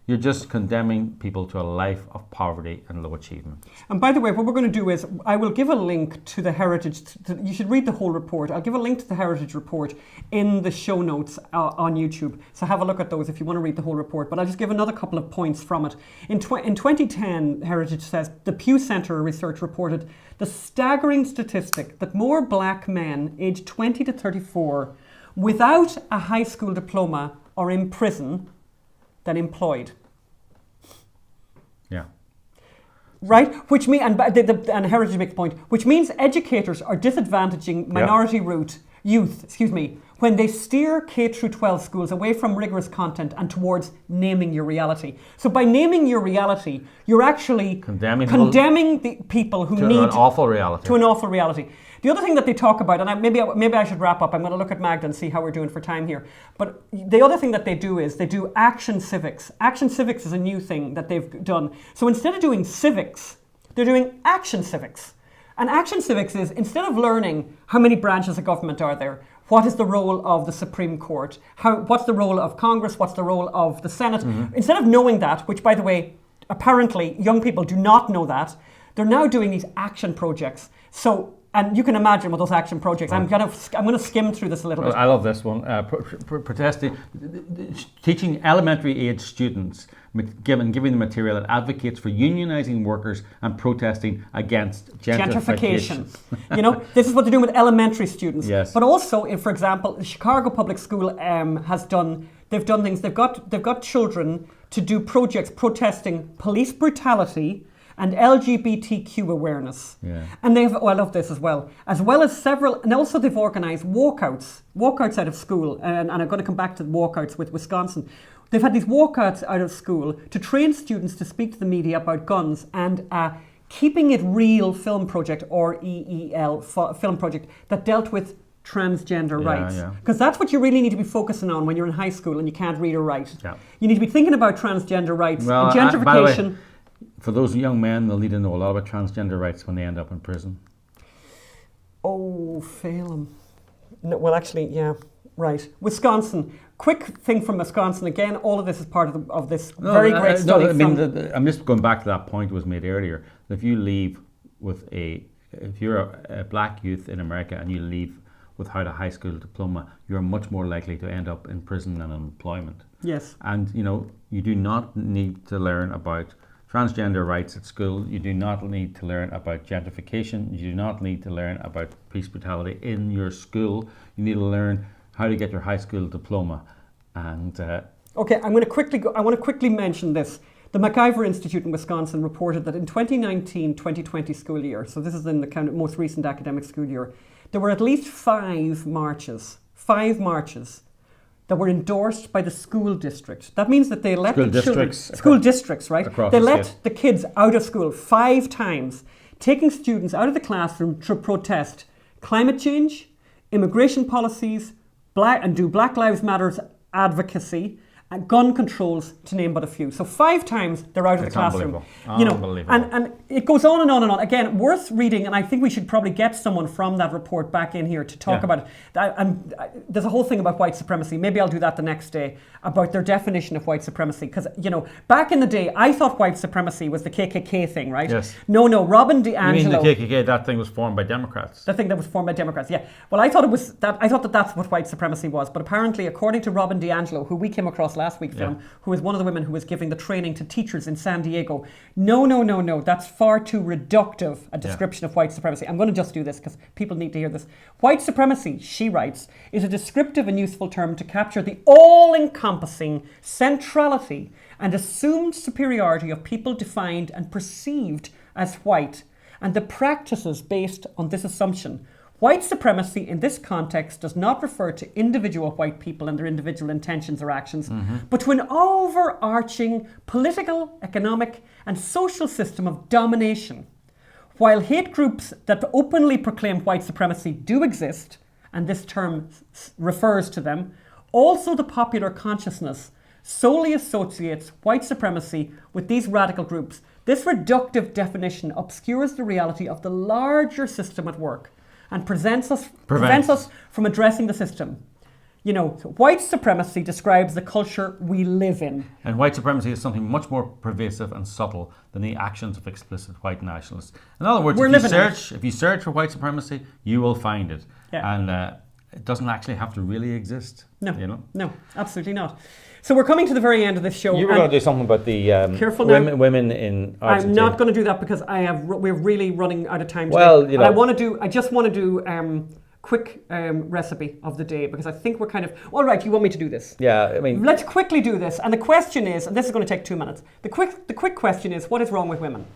Speaker 2: you're just condemning people to a life of poverty and low achievement. And
Speaker 1: by the way, what we're going to do is I will give a link to the Heritage. You should read the whole report. I'll give a link to the Heritage report in the show notes on YouTube. So have a look at those if you want to read the whole report. But I'll just give another couple of points from it. In 2010, Heritage says, the Pew Center research reported the staggering statistic that more black men aged 20 to 34 without a high school diploma are in prison than employed.
Speaker 2: Yeah.
Speaker 1: Right? Which mean, and Heritage makes the point, which means educators are disadvantaging minority youth, when they steer K through 12 schools away from rigorous content and towards naming your reality. So by naming your reality, you're actually condemning the people who need
Speaker 2: an awful reality.
Speaker 1: To an awful reality. The other thing that they talk about, and maybe I should wrap up. I'm going to look at Magda and see how we're doing for time here. But the other thing that they do is they do action civics. Action civics is a new thing that they've done. So instead of doing civics, they're doing action civics. And action civics is, instead of learning how many branches of government are there, what is the role of the Supreme Court, what's the role of Congress, what's the role of the Senate, instead of knowing that, which by the way, apparently young people do not know that, they're now doing these action projects. So, and you can imagine what those action projects. I'm going to skim through this a little bit.
Speaker 2: I love this one. Protesting, teaching elementary age students, giving them material that advocates for unionizing workers and protesting against gentrification.
Speaker 1: This is what they're doing with elementary students.
Speaker 2: Yes.
Speaker 1: But also, for example, the Chicago Public School they've done things. They've got children to do projects protesting police brutality and LGBTQ awareness.
Speaker 2: Yeah.
Speaker 1: And I love this as well as several, and also they've organised walkouts out of school, and I'm going to come back to the walkouts with Wisconsin. They've had these walkouts out of school to train students to speak to the media about guns and Keeping It Real film project, or EEL film project, that dealt with transgender rights. Because that's what you really need to be focusing on when you're in high school and you can't read or write.
Speaker 2: Yeah.
Speaker 1: You need to be thinking about transgender rights and gentrification.
Speaker 2: By the way, for those young men, they'll need to know a lot about transgender rights when they end up in prison.
Speaker 1: Oh, Phelim. No, well, actually, yeah, right. Wisconsin. Quick thing from Wisconsin. Again, all of this is part of this very great study.
Speaker 2: I'm just going back to that point that was made earlier. If you leave if you're a black youth in America and you leave without a high school diploma, you're much more likely to end up in prison and unemployment.
Speaker 1: Yes.
Speaker 2: And, you do not need to learn about transgender rights at school. You do not need to learn about gentrification. You do not need to learn about police brutality in your school. You need to learn how to get your high school diploma. And
Speaker 1: okay, I want to quickly mention this. The MacIver Institute in Wisconsin reported that in 2019-2020 school year, so this is in the kind of most recent academic school year, there were at least five marches that were endorsed by the school district. That means that they let school districts, right? They let the kids out of school 5 times, taking students out of the classroom to protest climate change, immigration policies, do Black Lives Matter's advocacy, and gun controls, to name but a few. So 5 times they're out of the classroom.
Speaker 2: Unbelievable.
Speaker 1: And it goes on and on and on. Again, worth reading, and I think we should probably get someone from that report back in here to talk about it. And there's a whole thing about white supremacy. Maybe I'll do that the next day, about their definition of white supremacy. Because, back in the day, I thought white supremacy was the KKK thing, right?
Speaker 2: Yes.
Speaker 1: No, Robin DiAngelo.
Speaker 2: You mean the KKK, that thing was formed by Democrats?
Speaker 1: The thing that was formed by Democrats, yeah. Well, I thought that's what white supremacy was. But apparently, according to Robin DiAngelo, who we came across last week, who was one of the women who was giving the training to teachers in San Diego. No, that's far too reductive a description of white supremacy. I'm going to just do this because people need to hear this. White supremacy, she writes, is a descriptive and useful term to capture the all-encompassing centrality and assumed superiority of people defined and perceived as white, and the practices based on this assumption. White supremacy in this context does not refer to individual white people and their individual intentions or actions, but to an overarching political, economic, and social system of domination. While hate groups that openly proclaim white supremacy do exist, and this term refers to them, also the popular consciousness solely associates white supremacy with these radical groups. This reductive definition obscures the reality of the larger system at work and prevents us from addressing the system. White supremacy describes the culture we live in.
Speaker 2: And white supremacy is something much more pervasive and subtle than the actions of explicit white nationalists. In other words, if you search for white supremacy, you will find it. Yeah. And it doesn't actually have to really exist.
Speaker 1: No, absolutely not. So we're coming to the very end of this show.
Speaker 2: You were going to do something about the women in Argentina.
Speaker 1: I'm not going to do that because we're really running out of time today.
Speaker 2: Well,
Speaker 1: I just want to do quick recipe of the day because I think we're kind of... All right, you want me to do this?
Speaker 2: Yeah, I mean...
Speaker 1: Let's quickly do this. And the question is, and this is going to take 2 minutes, the quick question is, what is wrong with women?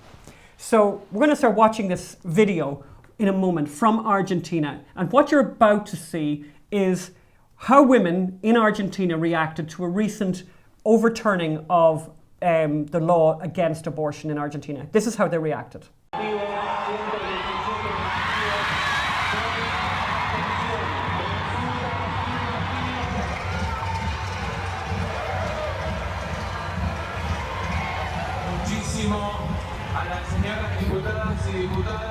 Speaker 1: So we're going to start watching this video in a moment from Argentina. And what you're about to see is how women in Argentina reacted to a recent overturning of the law against abortion in Argentina. This is how they reacted.
Speaker 4: Muchísimo a las señoras diputadas y diputados.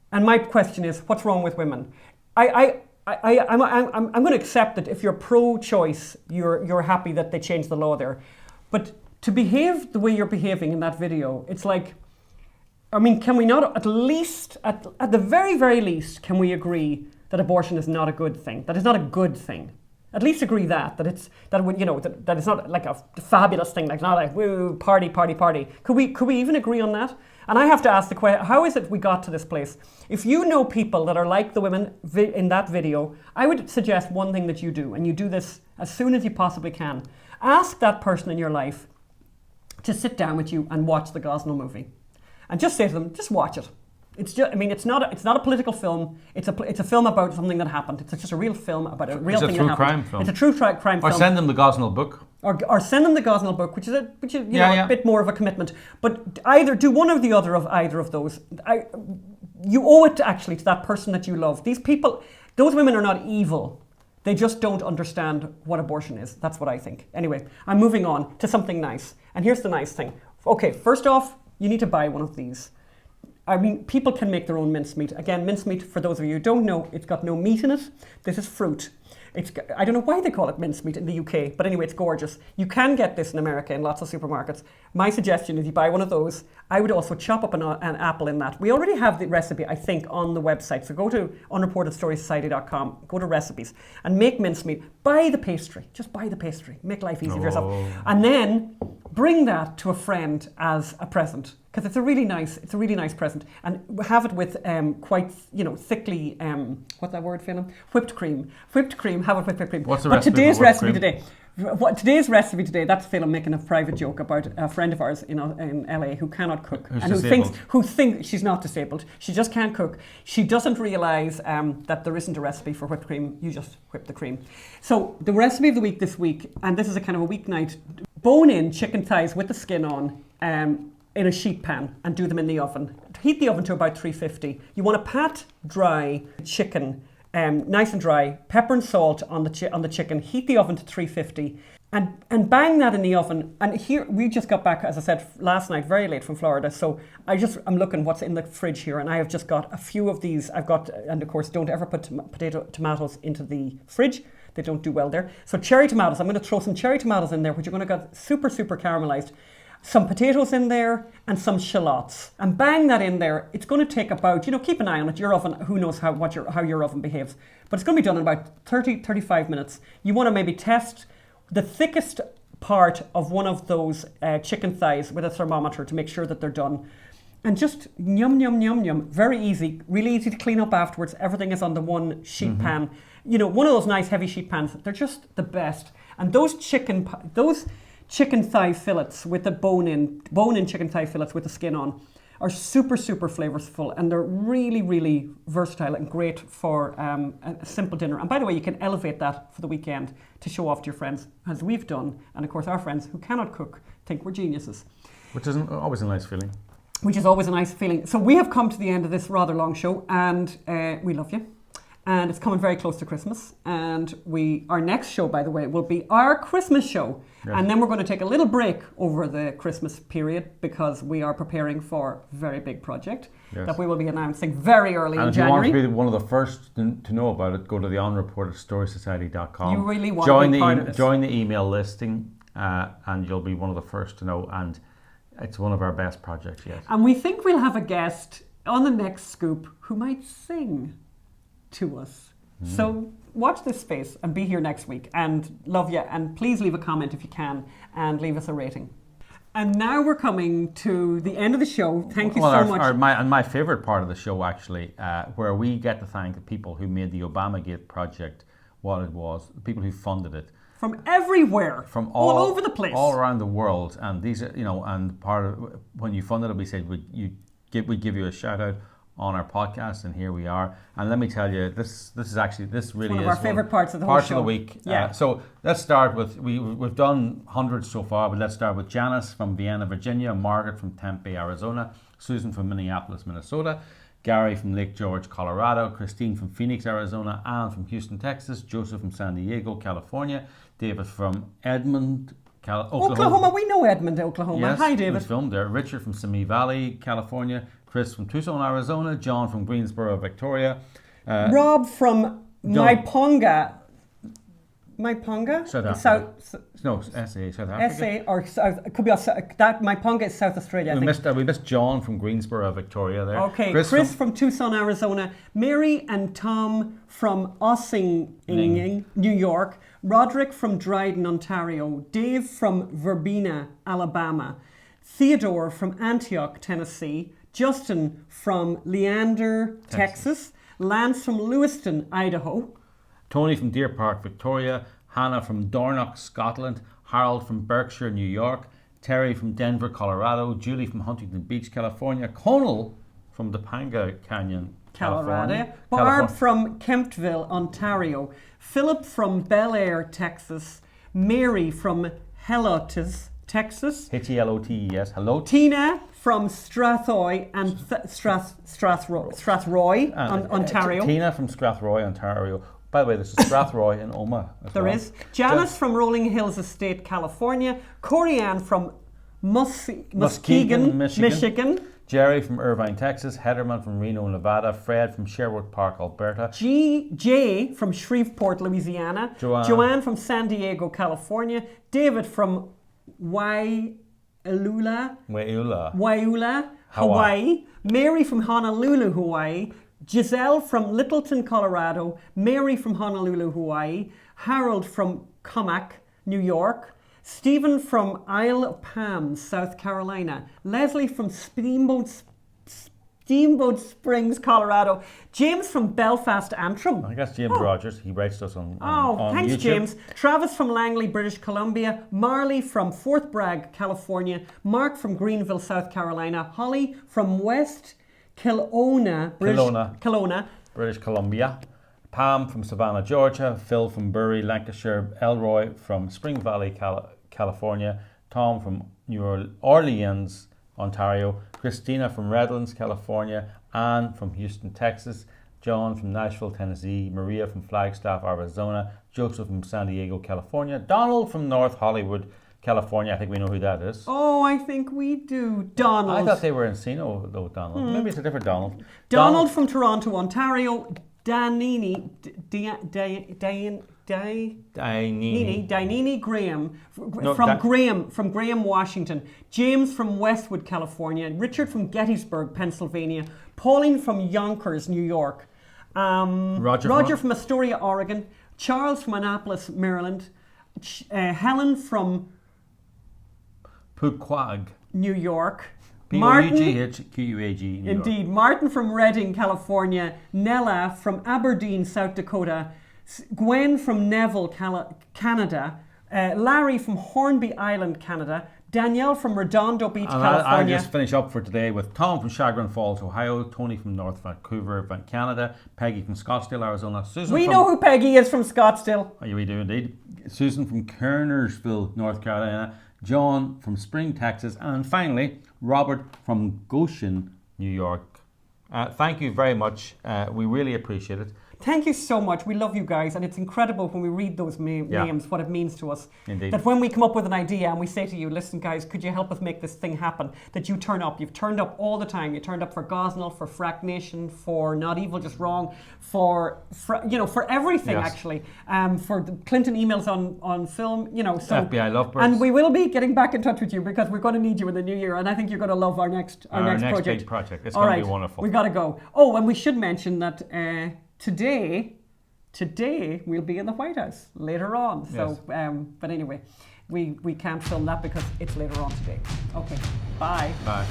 Speaker 1: And my question is, what's wrong with women? I'm going to accept that if you're pro-choice, you're happy that they changed the law there. But to behave the way you're behaving in that video, it's like, I mean, can we not at least, at the very, very least, can we agree that abortion is not a good thing? That it's not a good thing. At least agree that it's not like a fabulous thing, like not like woo party. Could we even agree on that? And I have to ask the question: how is it we got to this place? If you know people that are like the women in that video, I would suggest one thing that you do, and you do this as soon as you possibly can. Ask that person in your life to sit down with you and watch the Gosnell movie, and just say to them, just watch it. It's just, I mean, it's not a political film. It's a film about something that happened. It's just a real film about a real thing that happened.
Speaker 2: It's a true crime film.
Speaker 1: It's a true crime film.
Speaker 2: Or send them the Gosnell book.
Speaker 1: Or send them the Gosnell book, which is a bit more of a commitment. But either do one or the other of either of those. You owe it to that person that you love. These people, those women are not evil. They just don't understand what abortion is. That's what I think. Anyway, I'm moving on to something nice. And here's the nice thing. Okay, first off, you need to buy one of these. I mean, people can make their own mincemeat. Again, mincemeat, for those of you who don't know, it's got no meat in it. This is fruit. I don't know why they call it mincemeat in the UK, but anyway, it's gorgeous. You can get this in America in lots of supermarkets. My suggestion is you buy one of those. I would also chop up an apple in that. We already have the recipe, I think, on the website. So go to unreportedstoriesociety.com, go to recipes, and make mincemeat. Buy the pastry. Just buy the pastry. Make life easy for yourself. And then bring that to a friend as a present, because it's a really nice present, and have it with quite thickly what's that word, Phelim? Whipped cream. Have it with whipped cream.
Speaker 2: What's the
Speaker 1: but
Speaker 2: recipe
Speaker 1: today's
Speaker 2: for whipped
Speaker 1: recipe
Speaker 2: cream?
Speaker 1: today? Today's recipe today, that's Phelim making a private joke about a friend of ours in LA who cannot cook.
Speaker 2: Who's
Speaker 1: and
Speaker 2: disabled.
Speaker 1: who thinks she's not disabled. She just can't cook. She doesn't realise that there isn't a recipe for whipped cream. You just whip the cream. So the recipe of the week this week, and this is a kind of a weeknight, bone in chicken thighs with the skin on in a sheet pan and do them in the oven. Heat the oven to about 350. You want to pat dry chicken, nice and dry, pepper and salt on the chicken, heat the oven to 350 and bang that in the oven. And here, we just got back, as I said, last night, very late from Florida, so I'm looking what's in the fridge here, and I have just got a few of these. And of course, don't ever put tomatoes into the fridge. They don't do well there. So cherry tomatoes, I'm going to throw some cherry tomatoes in there, which are going to get super, super caramelized. Some potatoes in there and some shallots, and bang that in there. It's going to take about, keep an eye on it. Your oven, who knows how your oven behaves, but it's going to be done in about 35 minutes. You want to maybe test the thickest part of one of those chicken thighs with a thermometer to make sure that they're done. And just yum, yum, yum, yum. Very easy, really easy to clean up afterwards. Everything is on the one sheet pan. One of those nice heavy sheet pans. They're just the best. And those chicken thigh fillets with the bone-in chicken thigh fillets with the skin on are super, super flavorful, and they're really, really versatile and great for a simple dinner. And by the way, you can elevate that for the weekend to show off to your friends, as we've done. And of course, our friends who cannot cook think we're geniuses.
Speaker 2: Which is always a nice feeling.
Speaker 1: Which is always a nice feeling. So we have come to the end of this rather long show, and we love you. And it's coming very close to Christmas. And our next show, by the way, will be our Christmas show. Yes. And then we're going to take a little break over the Christmas period because we are preparing for a very big project that we will be announcing very early in January.
Speaker 2: And if you want to be one of the first to know about it, go to the unreportedstoriesociety.com.
Speaker 1: You really want to be part of it.
Speaker 2: Join the email listing and you'll be one of the first to know. And it's one of our best projects yet.
Speaker 1: And we think we'll have a guest on the next scoop who might sing to us. So watch this space and be here next week, and love you, and please leave a comment if you can and leave us a rating. And now we're coming to the end of the show. Thank you so much.
Speaker 2: My favourite part of the show, actually, where we get to thank the people who made the Obamagate project what it was, the people who funded it.
Speaker 1: From everywhere, from all over the place,
Speaker 2: all around the world. And these are, and part of when you funded it, we said we'd give you a shout out on our podcast, and here we are. And let me tell you, this really
Speaker 1: one
Speaker 2: is
Speaker 1: of our favourite parts of the whole
Speaker 2: parts
Speaker 1: show.
Speaker 2: Of the week.
Speaker 1: Yeah.
Speaker 2: So let's start with we've done hundreds so far, but let's start with Janice from Vienna, Virginia, Margaret from Tempe, Arizona, Susan from Minneapolis, Minnesota, Gary from Lake George, Colorado, Christine from Phoenix, Arizona, Ann from Houston, Texas, Joseph from San Diego, California, David from Edmond,
Speaker 1: Oklahoma. We know Edmond, Oklahoma.
Speaker 2: Yes,
Speaker 1: hi, David.
Speaker 2: He's filmed there. Richard from Simi Valley, California. Chris from Tucson, Arizona. John from Greensboro, Victoria.
Speaker 1: Rob from Maiponga.
Speaker 2: South Africa. South Africa.
Speaker 1: SA or South. It could be that Maiponga is South Australia.
Speaker 2: We missed John from Greensboro, Victoria. There.
Speaker 1: Okay. Chris from Tucson, Arizona. Mary and Tom from Ossinging, New York. Roderick from Dryden, Ontario. Dave from Verbena, Alabama. Theodore from Antioch, Tennessee. Justin from Leander, Texas. Lance from Lewiston, Idaho.
Speaker 2: Tony from Deer Park, Victoria. Hannah from Dornoch, Scotland. Harold from Berkshire, New York. Terry from Denver, Colorado. Julie from Huntington Beach, California. Conal from Topanga Canyon, California.
Speaker 1: Barb from Kemptville, Ontario. Philip from Bel Air, Texas. Mary from Helotes, Texas.
Speaker 2: H-E-L-O-T-E-S. Hello.
Speaker 1: Tina from Strathroy and Strathroy, Ontario.
Speaker 2: Tina from Strathroy, Ontario. By the way, there's a Strathroy in Oma.
Speaker 1: There is. Janice from Rolling Hills Estate, California. Corianne from Muskegon, Michigan.
Speaker 2: Jerry from Irvine, Texas. Hederman from Reno, Nevada. Fred from Sherwood Park, Alberta.
Speaker 1: Jay from Shreveport, Louisiana. Joanne from San Diego, California. David from Waiula, Hawaii. Mary from Honolulu, Hawaii. Giselle from Littleton, Colorado. Mary from Honolulu, Hawaii. Harold from Comac, New York. Stephen from Isle of Palms, South Carolina. Leslie from Steamboat Springs, Colorado. James from Belfast, Antrim.
Speaker 2: I guess James Rogers. He writes to us on
Speaker 1: thanks,
Speaker 2: YouTube.
Speaker 1: James. Travis from Langley, British Columbia. Marley from Fort Bragg, California. Mark from Greenville, South Carolina. Holly from West Kelowna,
Speaker 2: British Columbia. Pam from Savannah, Georgia. Phil from Bury, Lancashire. Elroy from Spring Valley, California. Tom from New Orleans, Ontario. Christina from Redlands, California. Anne from Houston, Texas. John from Nashville, Tennessee. Maria from Flagstaff, Arizona. Joseph from San Diego, California. Donald from North Hollywood, California. I think we know who that is.
Speaker 1: Oh, I think we do. Donald.
Speaker 2: I thought they were in Encino, though, Donald. Maybe it's a different Donald.
Speaker 1: Donald from Toronto, Ontario. Danini Graham from Graham, Washington. James from Westwood, California. Richard from Gettysburg, Pennsylvania. Pauline from Yonkers, New York. Roger from Astoria, Oregon. Charles from Annapolis, Maryland. Helen from
Speaker 2: Puquag,
Speaker 1: New York.
Speaker 2: P-O-U-G-H-Q-U-A-G,
Speaker 1: Indeed. Martin from Redding, California. Nella from Aberdeen, South Dakota. Gwen from Neville, Canada. Larry from Hornby Island, Canada. Danielle from Redondo Beach, California.
Speaker 2: I'll just finish up for today with Tom from Chagrin Falls, Ohio. Tony from North Vancouver, Canada. Peggy from Scottsdale, Arizona. Susan
Speaker 1: we know who Peggy is from Scottsdale.
Speaker 2: Oh, yeah, we do indeed. Susan from Kernersville, North Carolina. John from Spring, Texas. And finally, Robert from Goshen, New York. Thank you very much. We really appreciate it.
Speaker 1: Thank you so much. We love you guys, and it's incredible when we read those names, what it means to us.
Speaker 2: Indeed.
Speaker 1: That when we come up with an idea and we say to you, listen guys, could you help us make this thing happen? That you turn up. You've turned up all the time. You turned up for Gosnell, for Frack Nation, for Not Evil, Just Wrong, for everything,
Speaker 2: yes.
Speaker 1: Actually. For the Clinton emails on film, so
Speaker 2: FBI Lovebirds.
Speaker 1: And we will be getting back in touch with you because we're going to need you in the new year, and I think you're going to love our next project.
Speaker 2: Big project. It's
Speaker 1: all
Speaker 2: going
Speaker 1: right,
Speaker 2: to be wonderful.
Speaker 1: We got to go. Oh, and we should mention that Today we'll be in the White House later on. So, yes. But anyway, we can't film that because it's later on today. Okay, bye.
Speaker 2: Bye.